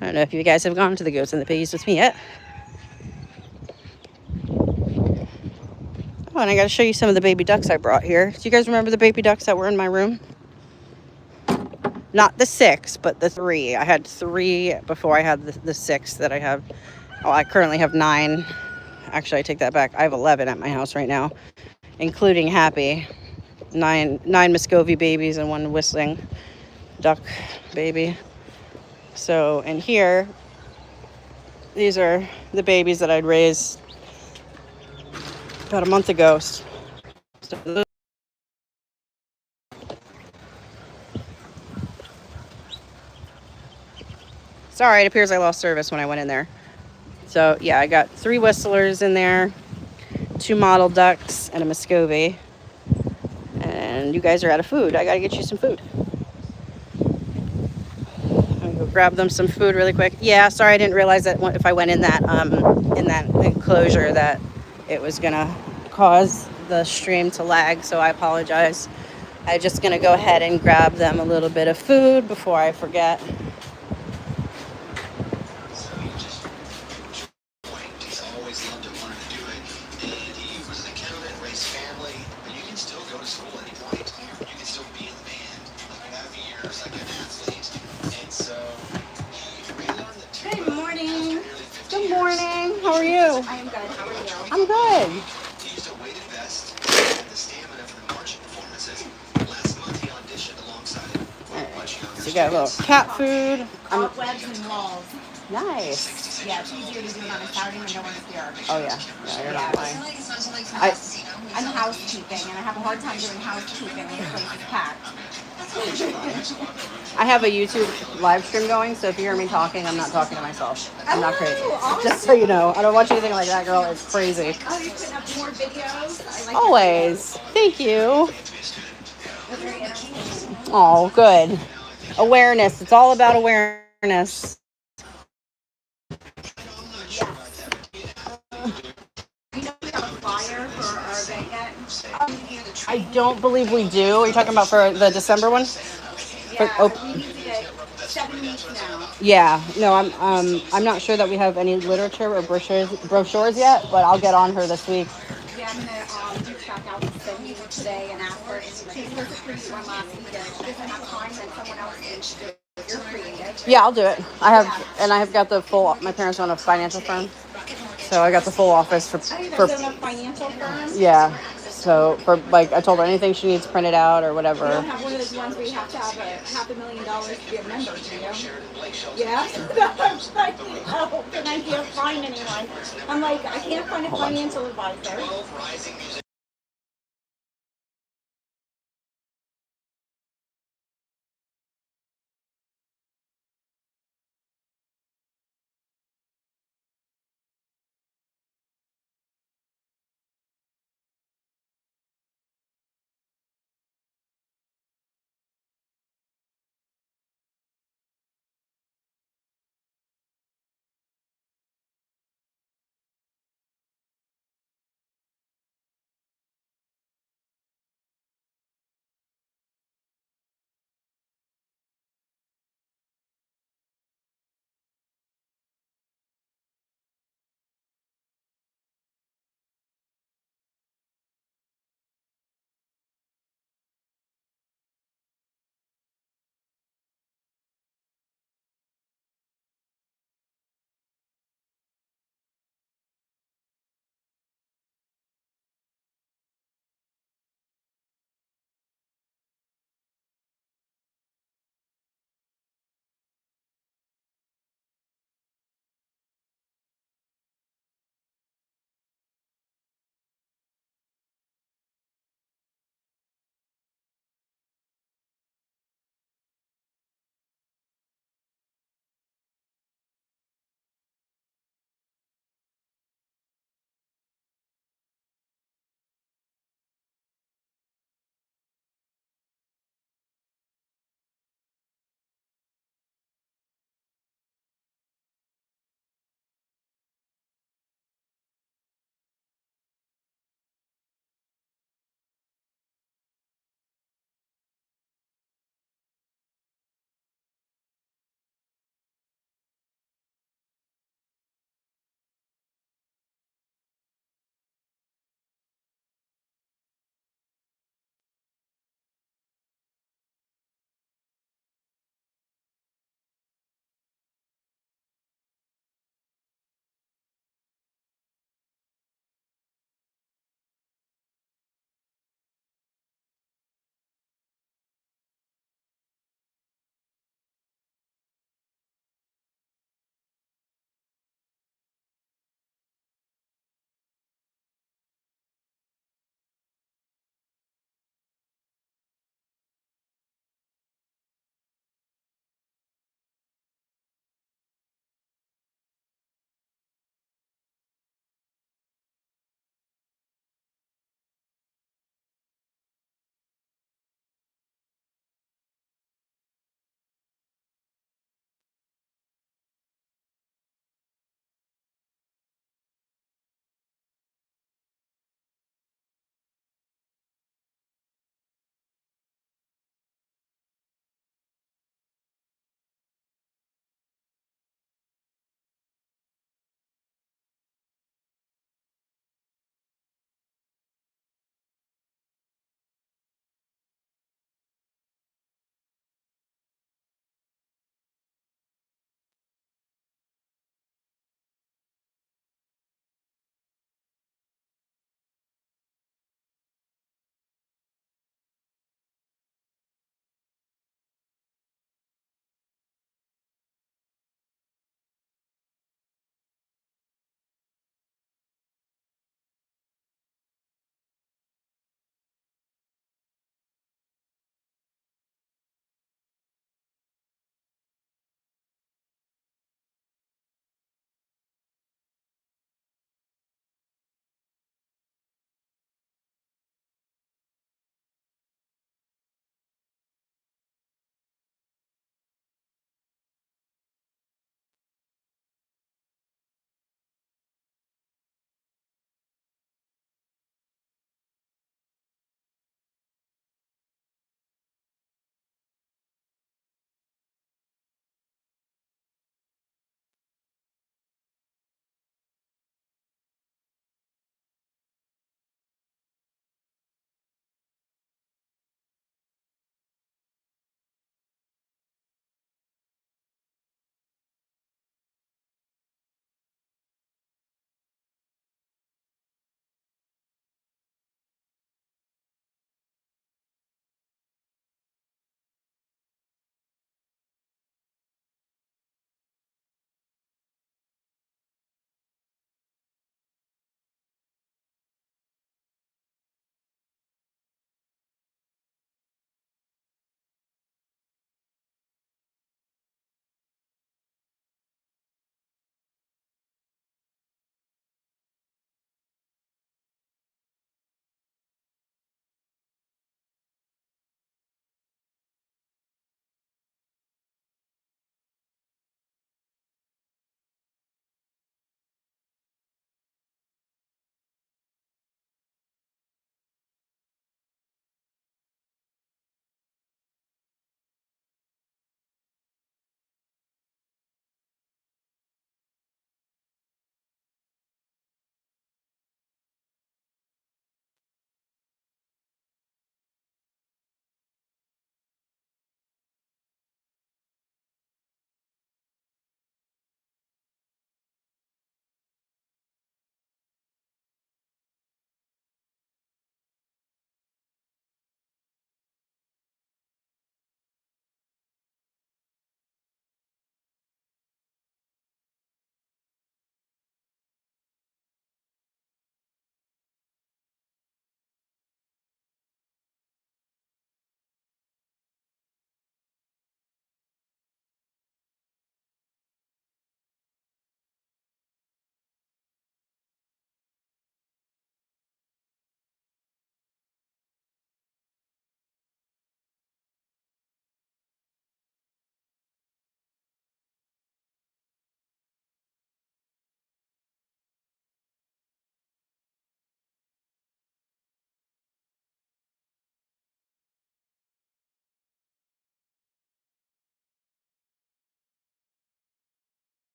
I don't know if you guys have gone to the goats and the piggies with me yet. Oh, and I got to show you some of the baby ducks I brought here. Do you guys remember the baby ducks that were in my room? Not the 6, but the 3. I had 3 before I had the 6 that I have. Oh, I currently have 9. Actually, I take that back. I have 11 at my house right now, including Happy. 9 Muscovy babies and 1 whistling duck baby. So, and here These are the babies that I'd raised about a month ago. So sorry, it appears I lost service when I went in there. So yeah, I got 3 whistlers in there, 2 mottled ducks, and a Muscovy. And you guys are out of food. I gotta get you some food. I'm gonna go grab them some food really quick. Yeah, sorry, I didn't realize that if I went in that enclosure that it was gonna cause the stream to lag. So I apologize. I'm just gonna go ahead and grab them a little bit of food before I forget. He's always loved it, wanted to do it, and he was an accountant, raised family, but you can still go to school at any point. You can still be in the band, like have years, like an athlete, and so he relearned the two. Good morning. Good morning. How are you? I am good. How are you? I'm good. He used a weighted vest and the stamina for the marching performances. Last month he auditioned alongside much younger So you got a little cat food. Cobwebs and walls. Nice. Yeah, it's easier to do it on a Saturday when no one's here. Oh yeah. Yeah, you're not lying. I'm housekeeping, and I have a hard time doing housekeeping when the place is packed. I have a YouTube live stream going, so if you hear me talking, I'm not talking to myself. I'm not crazy. awesome. Just so you know, I don't watch anything like that, girl. It's crazy. Oh, you're putting up more videos? I like Always. Thank you. They're very entertaining. Oh, good. Awareness. It's all about awareness. You know we have a flyer for our event yet? I don't believe we do. Are you talking about for the December one? Yeah, we need to get 7 weeks now. Yeah. No, I'm not sure that we have any literature or brochures yet, but I'll get on her this week. Yeah, I'm gonna reach back out to Cindy today and ask her. She's supposed to create one last weekend. She doesn't have time, then someone else needs to do it. You're creative. Yeah, I'll do it. I have got the full. My parents own a financial firm, so I got the full office for There's a financial firm. yeah. So for like, I told her anything she needs printed out or You whatever. don't have one of those ones where you have to have $500,000 to be a member, do you? Yeah. I'm like, no, then I can't find anyone. I'm like, I can't find a financial advisor.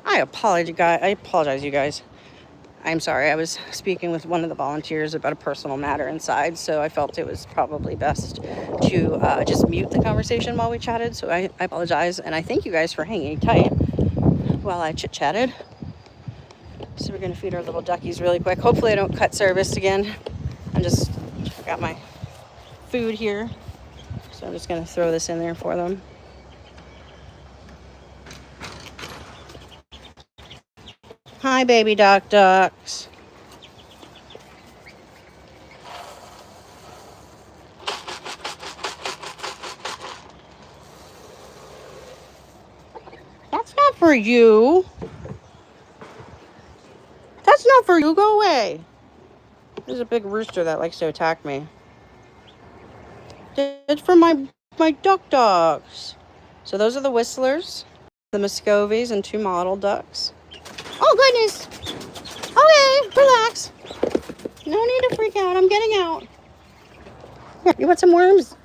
I apologize, you guys. I'm sorry. I was speaking with one of the volunteers about a personal matter inside, so I felt it was probably best to just mute the conversation while we chatted. So I apologize, and I thank you guys for hanging tight while I chit-chatted. So we're gonna feed our little duckies really quick. Hopefully I don't cut service again. I got my food here, so I'm just gonna throw this in there for them. Hi, baby ducks. That's not for you. That's not for you. Go away. There's a big rooster that likes to attack me. It's for my ducks. So those are the whistlers, the Muscovies, and 2 model ducks. Oh, goodness. Okay, relax. No need to freak out. I'm getting out. Here, you want some worms?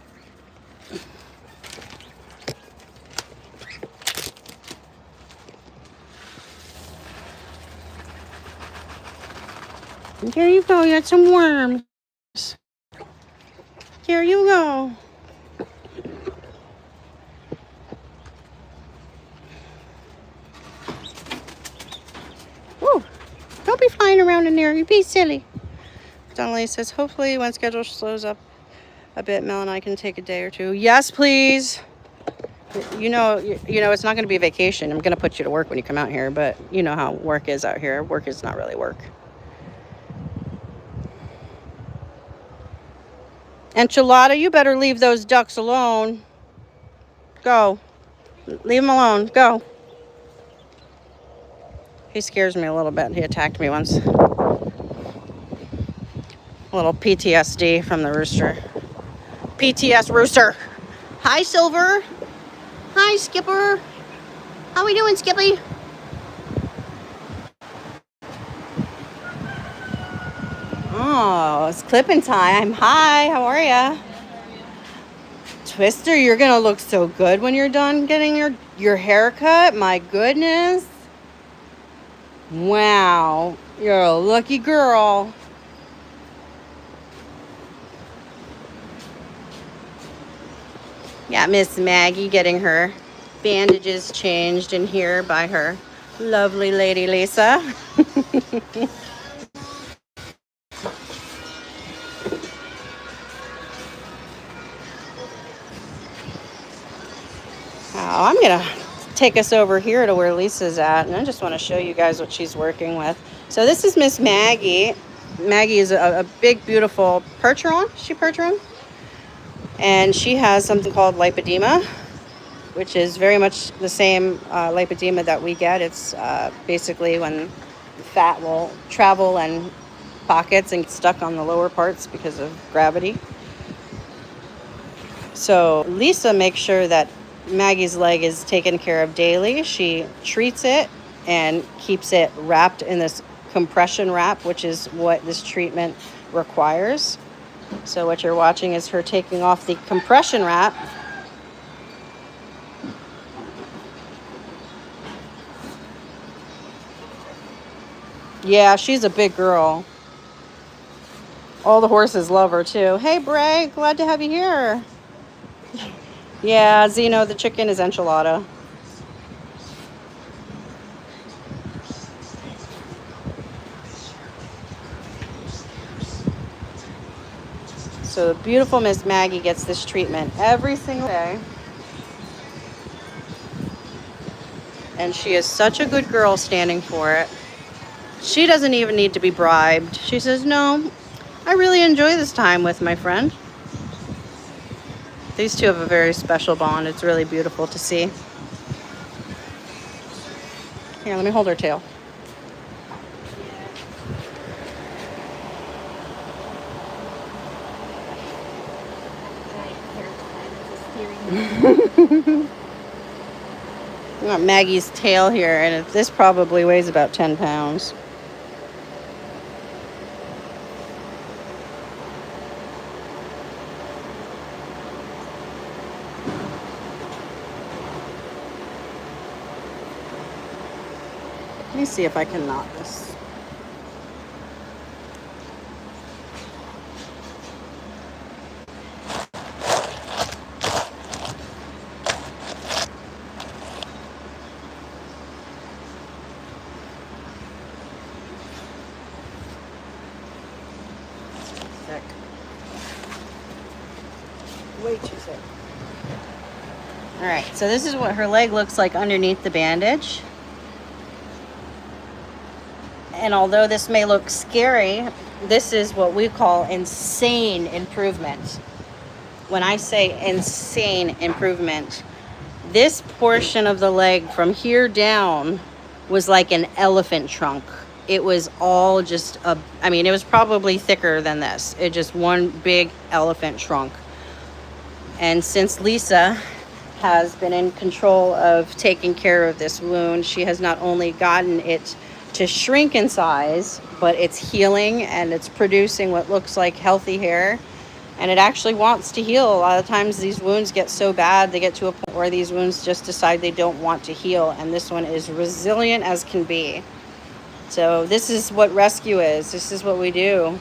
Here you go. You got some worms. Here you go. Woo. Don't be flying around in there. You be silly. Donnelly says, hopefully when schedule slows up a bit, Mel and I can take a day or 2. Yes, please. You know, it's not going to be a vacation. I'm going to put you to work when you come out here, but you know how work is out here. Work is not really work. Enchilada, you better leave those ducks alone. Go. Leave them alone. Go. He scares me a little bit. He attacked me once. A little PTSD from the rooster. PTS rooster. Hi, Silver. Hi, Skipper. How we doing, Skippy? Oh, it's clipping time. Hi, how are ya? Twister, you're gonna look so good when you're done getting your haircut. My goodness. Wow, you're a lucky girl. Yeah, Miss Maggie getting her bandages changed in here by her lovely lady Lisa. Oh, I'm gonna take us over here to where Lisa's at, and I just want to show you guys what she's working with. So this is Miss Maggie. Maggie is a big, beautiful percheron. Is she percheron? And she has something called lipedema, which is very much the same lipedema that we get. It's basically when fat will travel in pockets and get stuck on the lower parts because of gravity. So Lisa makes sure that Maggie's leg is taken care of daily. She treats it and keeps it wrapped in this compression wrap, which is what this treatment requires. So what you're watching is her taking off the compression wrap. Yeah, she's a big girl. All the horses love her too. Hey, Bray, glad to have you here. Yeah, Zeno, the chicken is enchilada. So the beautiful Miss Maggie gets this treatment every single day. And she is such a good girl standing for it. She doesn't even need to be bribed. She says, no, I really enjoy this time with my friend. These two have a very special bond. It's really beautiful to see. Here, let me hold her tail. I got Maggie's tail here, and this probably weighs about 10 pounds. Let me see if I can knot this. Thick. Way too thick. All right, so this is what her leg looks like underneath the bandage. And although this may look scary, this is what we call insane improvement. When I say insane improvement, this portion of the leg from here down was like an elephant trunk. It was all just it was probably thicker than this. It just one big elephant trunk. And since Lisa has been in control of taking care of this wound, she has not only gotten it to shrink in size, but it's healing and it's producing what looks like healthy hair, and it actually wants to heal. A lot of times these wounds get so bad, they get to a point where these wounds just decide they don't want to heal, and this one is resilient as can be. So this is what rescue is. This is what we do.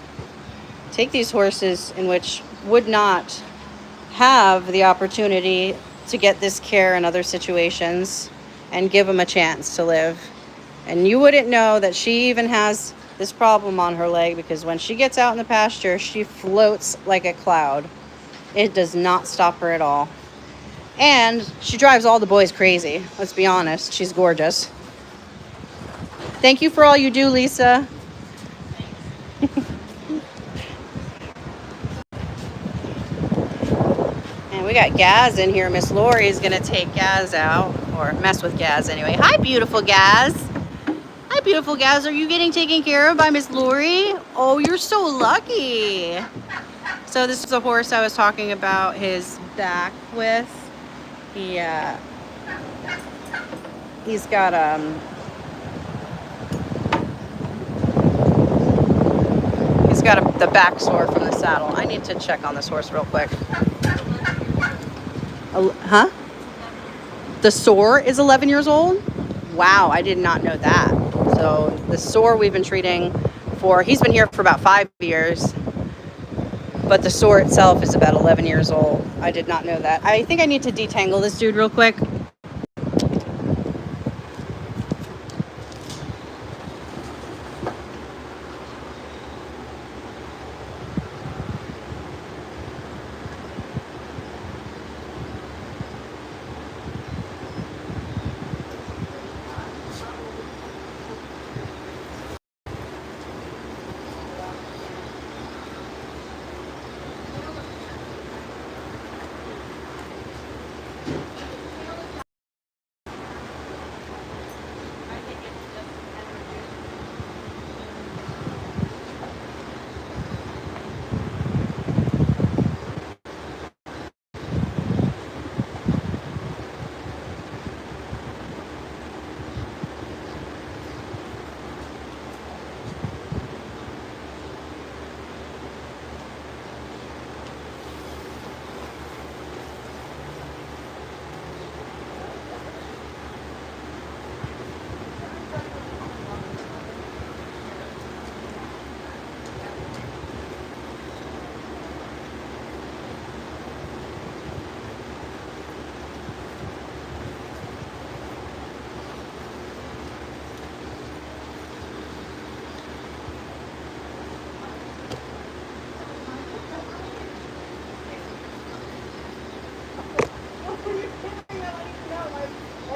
Take these horses in which would not have the opportunity to get this care in other situations and give them a chance to live. And you wouldn't know that she even has this problem on her leg, because when she gets out in the pasture, she floats like a cloud. It does not stop her at all. And she drives all the boys crazy. Let's be honest. She's gorgeous. Thank you for all you do, Lisa. And we got Gaz in here. Miss Lori's going to take Gaz out, or mess with Gaz anyway. Hi, beautiful Gaz. Hi, beautiful Gaz. Are you getting taken care of by Miss Lori? Oh, you're so lucky. So this is the horse I was talking about his back with. He's got the back sore from the saddle. I need to check on this horse real quick. Huh? The sore is 11 years old? Wow, I did not know that. So the sore we've been treating for, he's been here for about 5 years, but the sore itself is about 11 years old. I did not know that. I think I need to detangle this dude real quick.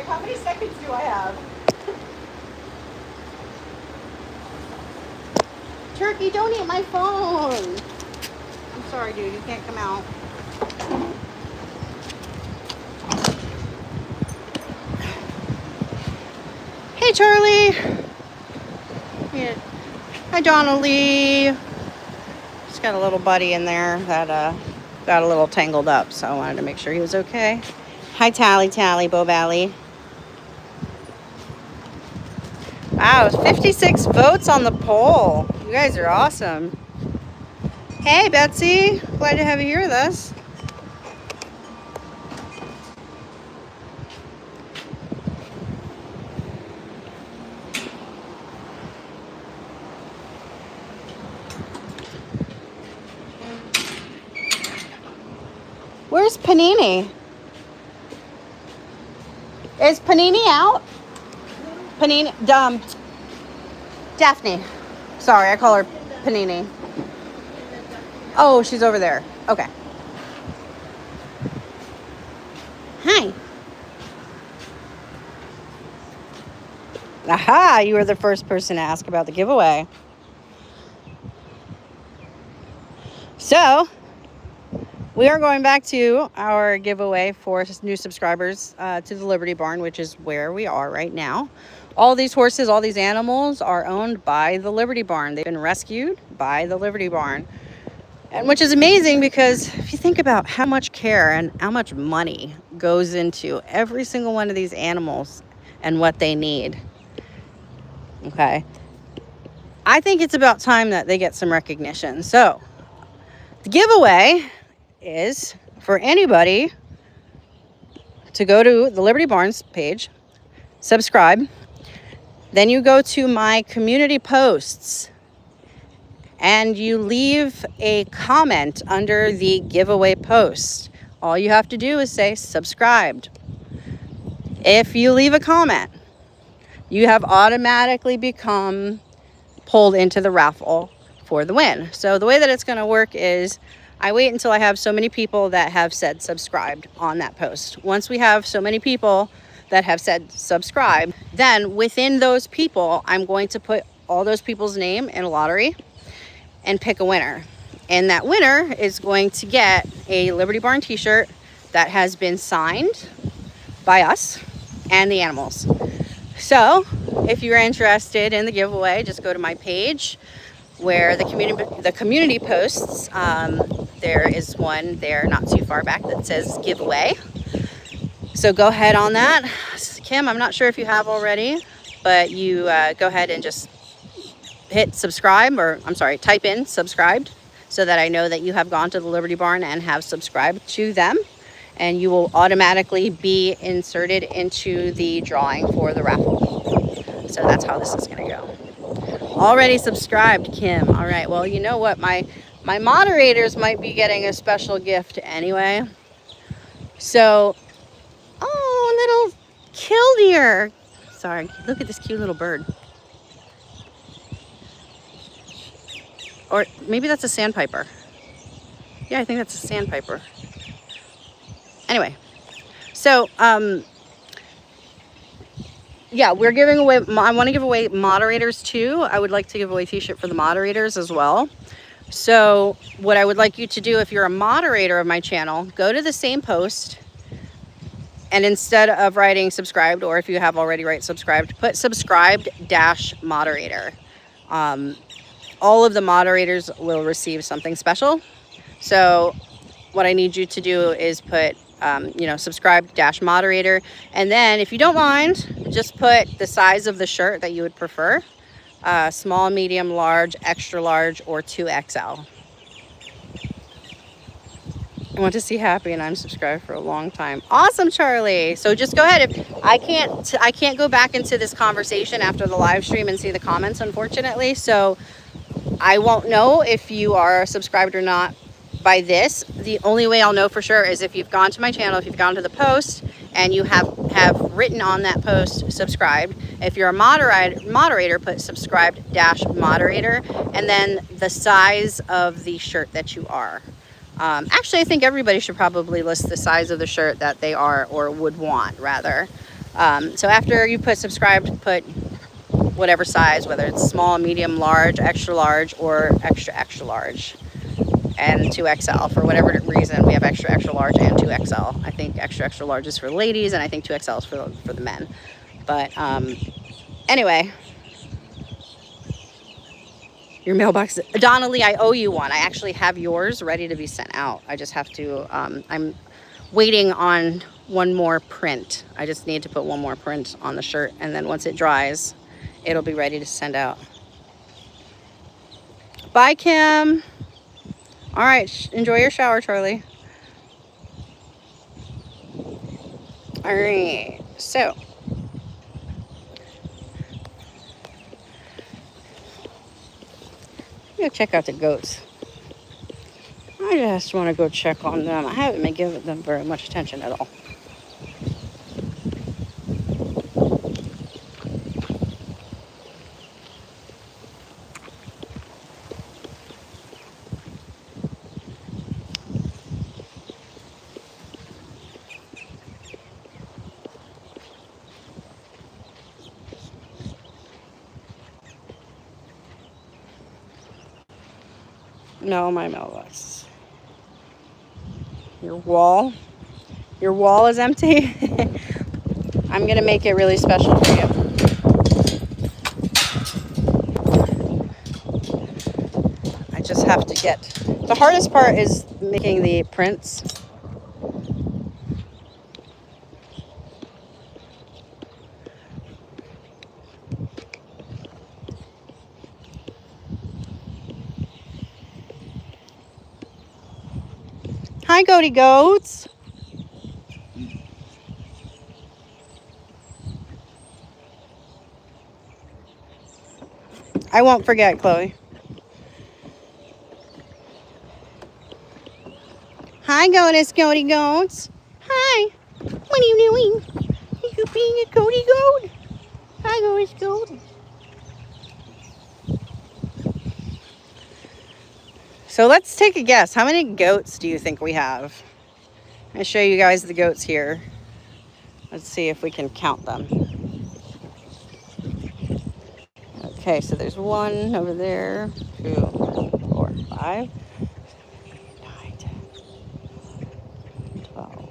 How many seconds do I have? Turkey, don't eat my phone. I'm sorry, dude. You can't come out. Hey, Charlie. Yeah. Hi, Donnelly. Just got a little buddy in there that got a little tangled up, so I wanted to make sure he was okay. Hi, Tally, Bo Valley. Wow, 56 votes on the poll. You guys are awesome. Hey, Betsy. Glad to have you here with us. Where's Panini? Is Panini out? Panini, Daphne. Sorry, I call her Panini. Oh, she's over there. Okay. Hi. Aha, you were the first person to ask about the giveaway. So, we are going back to our giveaway for new subscribers to the Liberty Barn, which is where we are right now. All these horses, all these animals are owned by the Liberty Barn. They've been rescued by the Liberty Barn. And which is amazing because if you think about how much care and how much money goes into every single one of these animals and what they need. Okay. I think it's about time that they get some recognition. So, the giveaway is for anybody to go to the Liberty Barns page, subscribe, then you go to my community posts and you leave a comment under the giveaway post. All you have to do is say subscribed. If you leave a comment, you have automatically become pulled into the raffle for the win. So the way that it's going to work is I wait until I have so many people that have said subscribed on that post. Once we have so many people that have said subscribe, then within those people, I'm going to put all those people's name in a lottery and pick a winner. And that winner is going to get a Liberty Barn t-shirt that has been signed by us and the animals. So if you're interested in the giveaway, just go to my page where the community posts. There is one there not too far back that says giveaway. So go ahead on that. Kim, I'm not sure if you have already, but you go ahead and just hit subscribe, or I'm sorry, type in subscribed so that I know that you have gone to the Liberty Barn and have subscribed to them. And you will automatically be inserted into the drawing for the raffle. So that's how this is going to go. Already subscribed, Kim. All right. Well, you know what? My moderators might be getting a special gift anyway. So, oh, little killdeer. Sorry. Look at this cute little bird. Or maybe that's a sandpiper. Yeah, I think that's a sandpiper. Anyway, so, yeah, we're giving away, I want to give away moderators too. I would like to give away a t-shirt for the moderators as well. So what I would like you to do, if you're a moderator of my channel, go to the same post, and instead of writing subscribed, or if you have already write subscribed, put subscribed-moderator. All of the moderators will receive something special. So what I need you to do is put subscribe-moderator. And then if you don't mind, just put the size of the shirt that you would prefer. Small, medium, large, extra large, or 2XL. I want to see happy and I'm subscribed for a long time. Awesome, Charlie. So just go ahead. If I can't go back into this conversation after the live stream and see the comments, unfortunately. So I won't know if you are subscribed or not by this. The only way I'll know for sure is if you've gone to my channel, if you've gone to the post and you have written on that post subscribed. If you're a moderator, put subscribed-moderator, and then the size of the shirt that you are. Actually, I think everybody should probably list the size of the shirt that they are or would want, rather. So after you put subscribed, put whatever size, whether it's small, medium, large, extra large, or extra, extra large. And 2XL. For whatever reason, we have extra, extra large and 2XL. I think extra, extra large is for ladies, and I think 2XL is for the men. But anyway, your mailbox. Donna Lee, I owe you one. I actually have yours ready to be sent out. I just have to, I'm waiting on one more print. I just need to put one more print on the shirt, and then once it dries, it'll be ready to send out. Bye, Kim. All right, enjoy your shower, Charlie. All right, so go check out the goats. I just want to go check on them. I haven't been giving them very much attention at all. No, my mailbox. Your wall is empty. I'm gonna make it really special for you. I just have to get, the hardest part is making the prints. Hi, goaty goats. I won't forget, Chloe. Hi, goaty goats. Hi. What are you doing? Are you being a goaty goat? Hi, goaty goat. So let's take a guess. How many goats do you think we have? I'll show you guys the goats here. Let's see if we can count them. Okay, so there's 1 over there, 2, 4, 5, 9, 10, 12,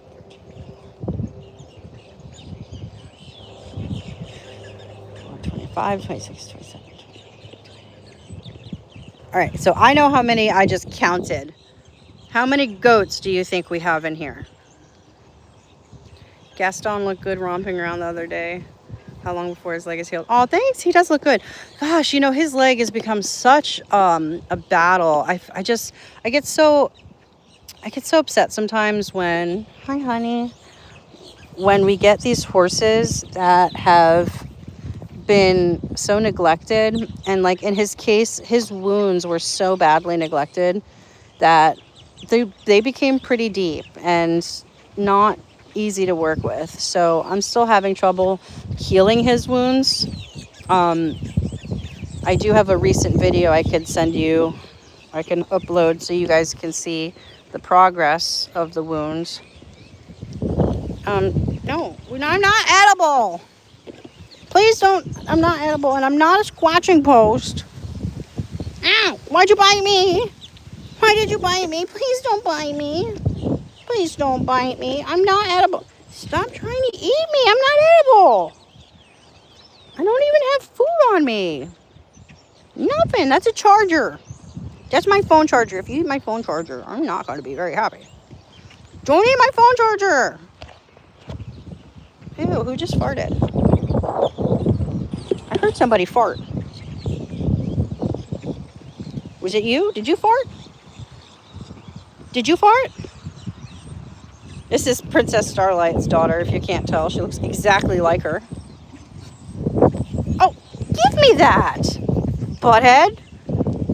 13, 25, 26, 27. All right, so I know how many I just counted. How many goats do you think we have in here? Gaston looked good romping around the other day. How long before his leg is healed? Oh, thanks. He does look good. Gosh, you know, his leg has become such a battle. I get so upset sometimes when, hi honey, when we get these horses that have been so neglected, and like in his case, his wounds were so badly neglected that they became pretty deep and not easy to work with. So I'm still having trouble healing his wounds. I do have a recent video I could send you, I can upload so you guys can see the progress of the wounds. No, I'm not edible. Please don't. I'm not edible, and I'm not a squatching post. Ow, why'd you bite me? Why did you bite me? Please don't bite me. Please don't bite me. I'm not edible. Stop trying to eat me. I'm not edible. I don't even have food on me. Nothing. That's a charger. That's my phone charger. If you eat my phone charger, I'm not going to be very happy. Don't eat my phone charger. Ew, who just farted? I heard somebody fart. Was it you? Did you fart? Did you fart? This is Princess Starlight's daughter, if you can't tell. She looks exactly like her. Oh, give me that, butthead.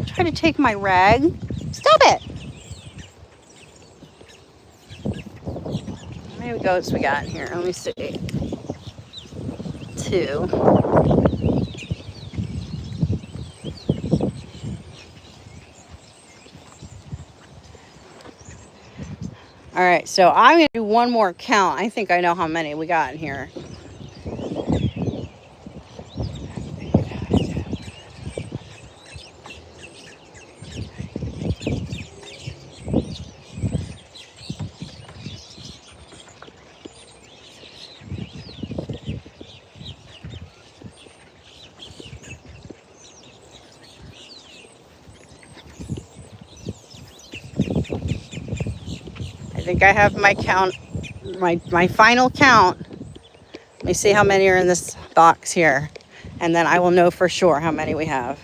Try to take my rag. Stop it. How many goats we got in here? Let me see. 2. All right, so I'm going to do one more count. I think I know how many we got in here. I think I have my count, my final count. Let me see how many are in this box here, and then I will know for sure how many we have.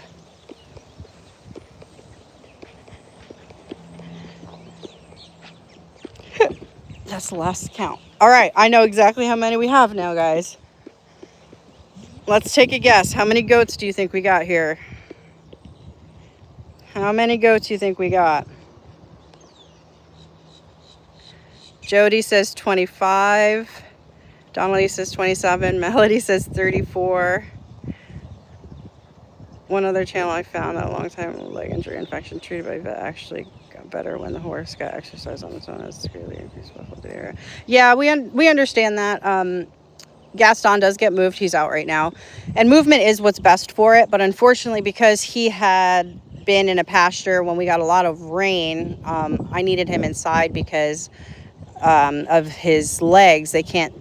That's the last count. All right, I know exactly how many we have now, guys. Let's take a guess. How many goats do you think we got here? How many goats do you think we got? Jody says 25. Donnelly says 27. Melody says 34. One other channel I found that a long time leg injury infection treated by vet actually got better when the horse got exercise on its own. It's greatly increased muscle area. Yeah, we understand that. Gaston does get moved. He's out right now. And movement is what's best for it. But unfortunately, because he had been in a pasture when we got a lot of rain, I needed him inside because of his legs. They can't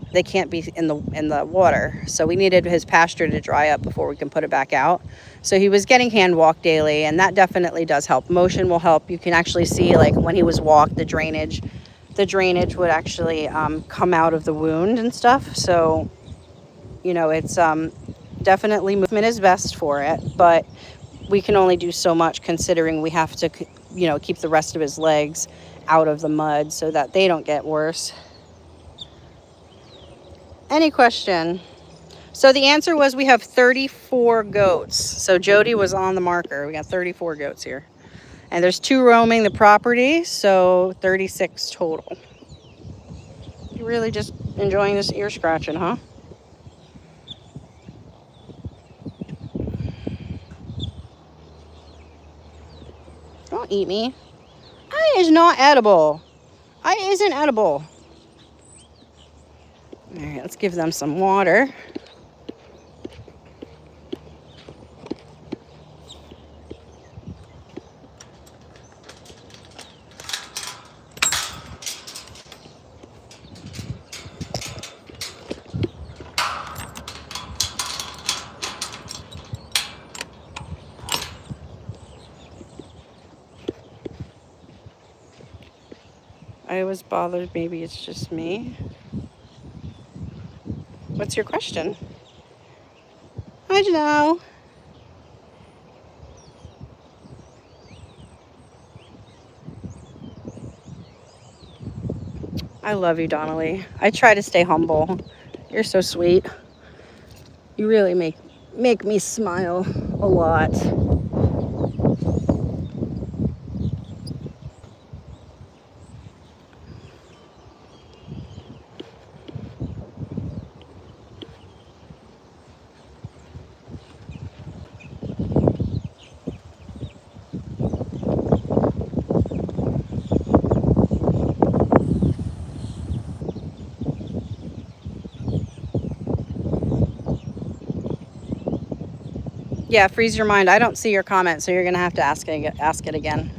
be in the water. So we needed his pasture to dry up before we can put it back out. So he was getting hand walked daily, and that definitely does help. Motion will help. You can actually see, like, when he was walked, the drainage would actually come out of the wound and stuff. So, you know, it's definitely movement is best for it, but we can only do so much considering we have to, you know, keep the rest of his legs out of the mud so that they don't get worse. Any question? So the answer was we have 34 goats. So Jody was on the marker. We got 34 goats here. And there's 2 roaming the property, so 36 total. You're really just enjoying this ear scratching, huh? Don't eat me. I is not edible. I isn't edible. All right, let's give them some water. I was bothered. Maybe it's just me. What's your question? I don't know. I love you, Donnelly. I try to stay humble. You're so sweet. You really make me smile a lot. Yeah, freeze your mind. I don't see your comment, so you're going to have to ask it again.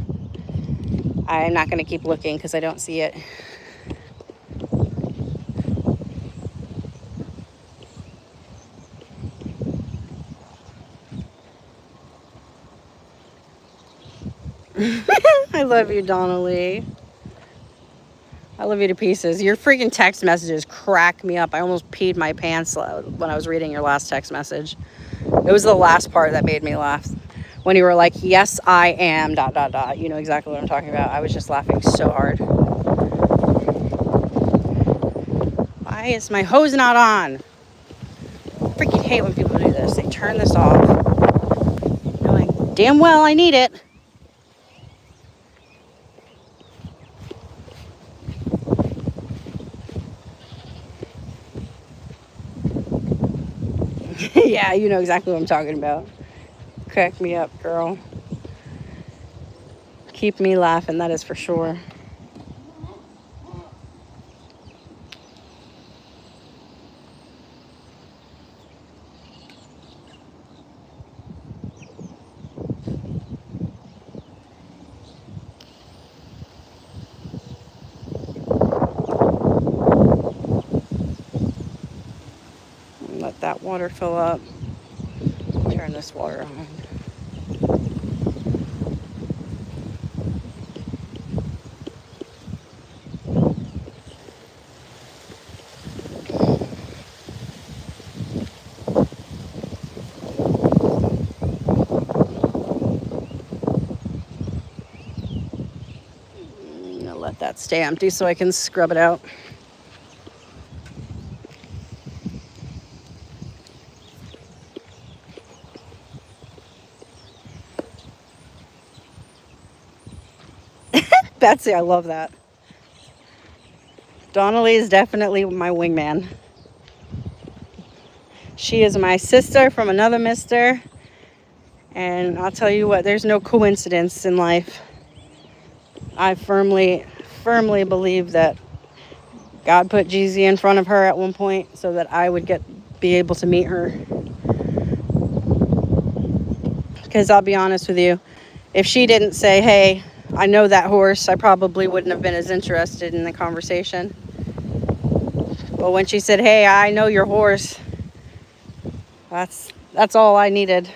I'm not going to keep looking because I don't see it. I love you, Donnelly. I love you to pieces. Your freaking text messages crack me up. I almost peed my pants when I was reading your last text message. It was the last part that made me laugh. When you were like, yes, I am, ... You know exactly what I'm talking about. I was just laughing so hard. Why is my hose not on? I freaking hate when people do this. They turn this off, knowing damn well I need it. Yeah, you know exactly what I'm talking about. Crack me up, girl. Keep me laughing, that is for sure. Let that water fill up. Turn this water on. Let that stay empty so I can scrub it out. Betsy, I love that. Donnelly is definitely my wingman. She is my sister from another mister. And I'll tell you what, there's no coincidence in life. I firmly believe that God put Jeezy in front of her at one point so that I would be able to meet her. Because I'll be honest with you, if she didn't say, hey, I know that horse, I probably wouldn't have been as interested in the conversation. But when she said, hey, I know your horse, that's all I needed.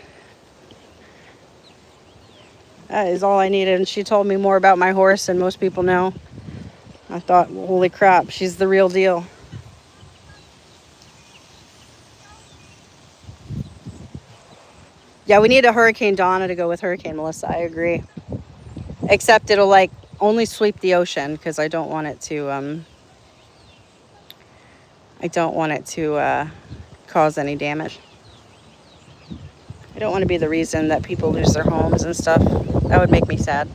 That is all I needed. And she told me more about my horse than most people know. I thought, holy crap, she's the real deal. Yeah, we need a Hurricane Donna to go with Hurricane Melissa. I agree. Except it'll like only sweep the ocean because I don't want it to cause any damage. I don't want to be the reason that people lose their homes and stuff. That would make me sad.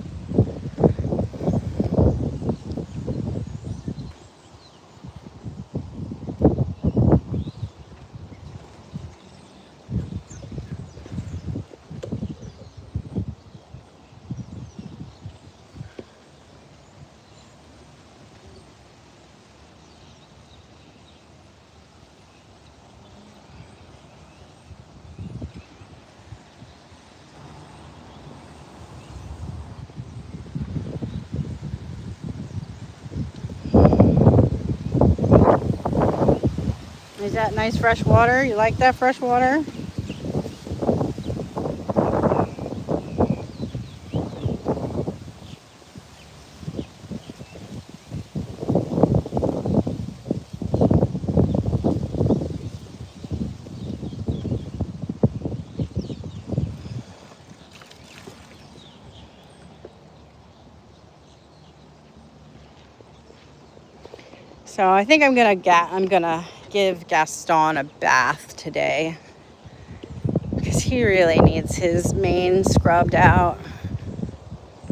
Is that nice fresh water? You like that fresh water? So I think I'm gonna give Gaston a bath today because he really needs his mane scrubbed out.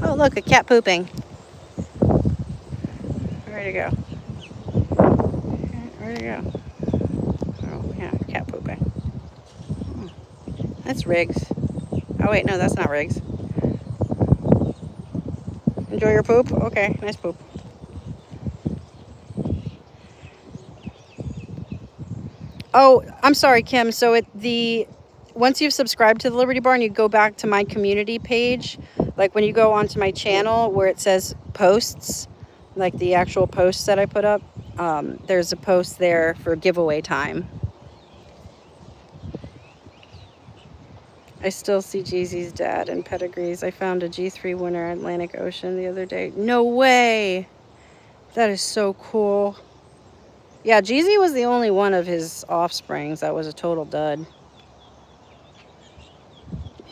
Oh look, a cat pooping. Where'd it go? Where'd it go? Oh yeah, cat pooping. Oh, that's Riggs. Oh wait, no, that's not Riggs. Enjoy your poop? Okay, nice poop. Oh, I'm sorry, Kim. So once you've subscribed to the Liberty Barn, you go back to my community page. Like when you go onto my channel where it says posts, like the actual posts that I put up, there's a post there for giveaway time. I still see Jeezy's dad in pedigrees. I found a G3 winner at Atlantic Ocean the other day. No way. That is so cool. Yeah, Jeezy was the only one of his offsprings that was a total dud.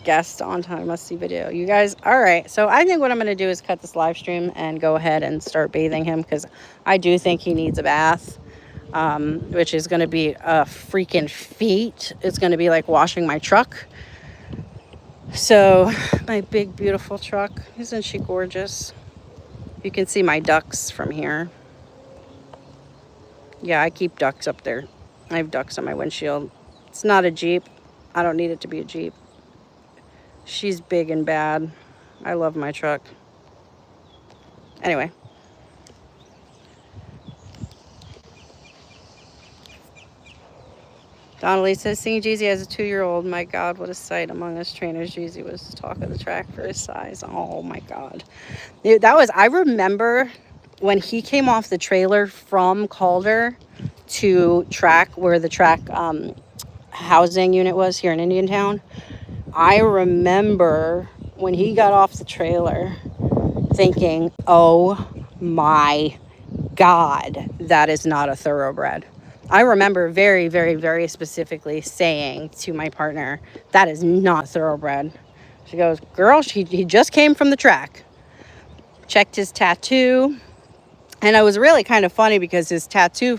Guest on time, must see video. You guys, all right. So I think what I'm going to do is cut this live stream and go ahead and start bathing him because I do think he needs a bath, which is going to be a freaking feat. It's going to be like washing my truck. So my big, beautiful truck. Isn't she gorgeous? You can see my ducks from here. Yeah, I keep ducks up there. I have ducks on my windshield. It's not a Jeep. I don't need it to be a Jeep. She's big and bad. I love my truck. Anyway. Donnelly says, seeing Jeezy as a 2-year-old, my God, what a sight among us trainers. Jeezy was talk of the track for his size. Oh my God. Dude, I remember when he came off the trailer from Calder to track where the track housing unit was here in Indiantown, I remember when he got off the trailer thinking, oh my God, that is not a thoroughbred. I remember very, very, very specifically saying to my partner, that is not thoroughbred. She goes, girl, he just came from the track. Checked his tattoo. And it was really kind of funny because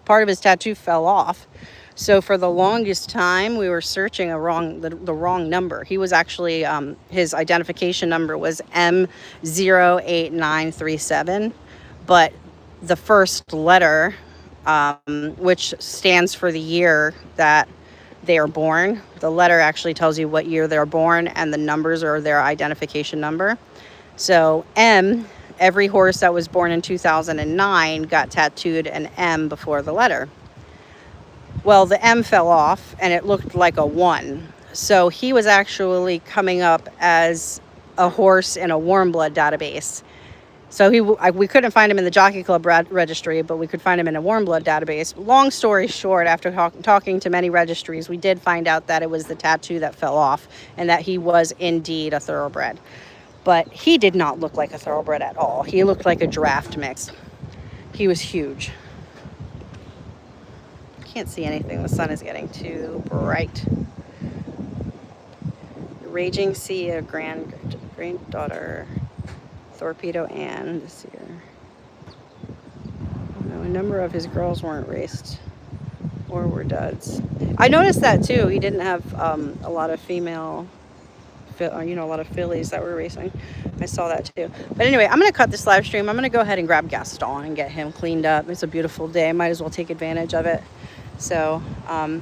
part of his tattoo fell off. So for the longest time, we were searching the wrong number. He was actually, his identification number was M08937. But the first letter which stands for the year that they are born. The letter actually tells you what year they're born, and the numbers are their identification number. So M, every horse that was born in 2009 got tattooed an M before the letter. Well, the M fell off and it looked like a 1. So he was actually coming up as a horse in a warm blood database. So we couldn't find him in the Jockey Club registry, but we could find him in a warm blood database. Long story short, after talking to many registries, we did find out that it was the tattoo that fell off and that he was indeed a thoroughbred. But he did not look like a thoroughbred at all. He looked like a draft mix. He was huge. Can't see anything. The sun is getting too bright. Raging Sea, a granddaughter. Torpedo Ann this year. Oh, no, a number of his girls weren't raced or were duds. I noticed that too. He didn't have a lot of female, a lot of fillies that were racing. I saw that too. But anyway, I'm going to cut this live stream. I'm going to go ahead and grab Gaston and get him cleaned up. It's a beautiful day. Might as well take advantage of it. So I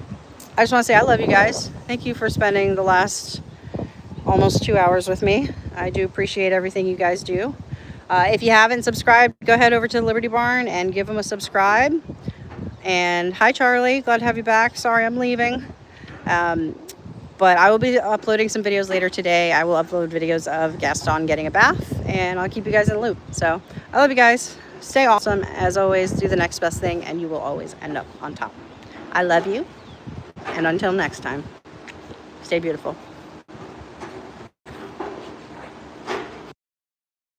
just want to say I love you guys. Thank you for spending the last almost 2 hours with me. I do appreciate everything you guys do. If you haven't subscribed, go head over to Liberty Barn and give them a subscribe. And hi, Charlie. Glad to have you back. Sorry I'm leaving. But I will be uploading some videos later today. I will upload videos of Gaston getting a bath, and I'll keep you guys in the loop. So I love you guys. Stay awesome. As always, do the next best thing, and you will always end up on top. I love you. And until next time, stay beautiful.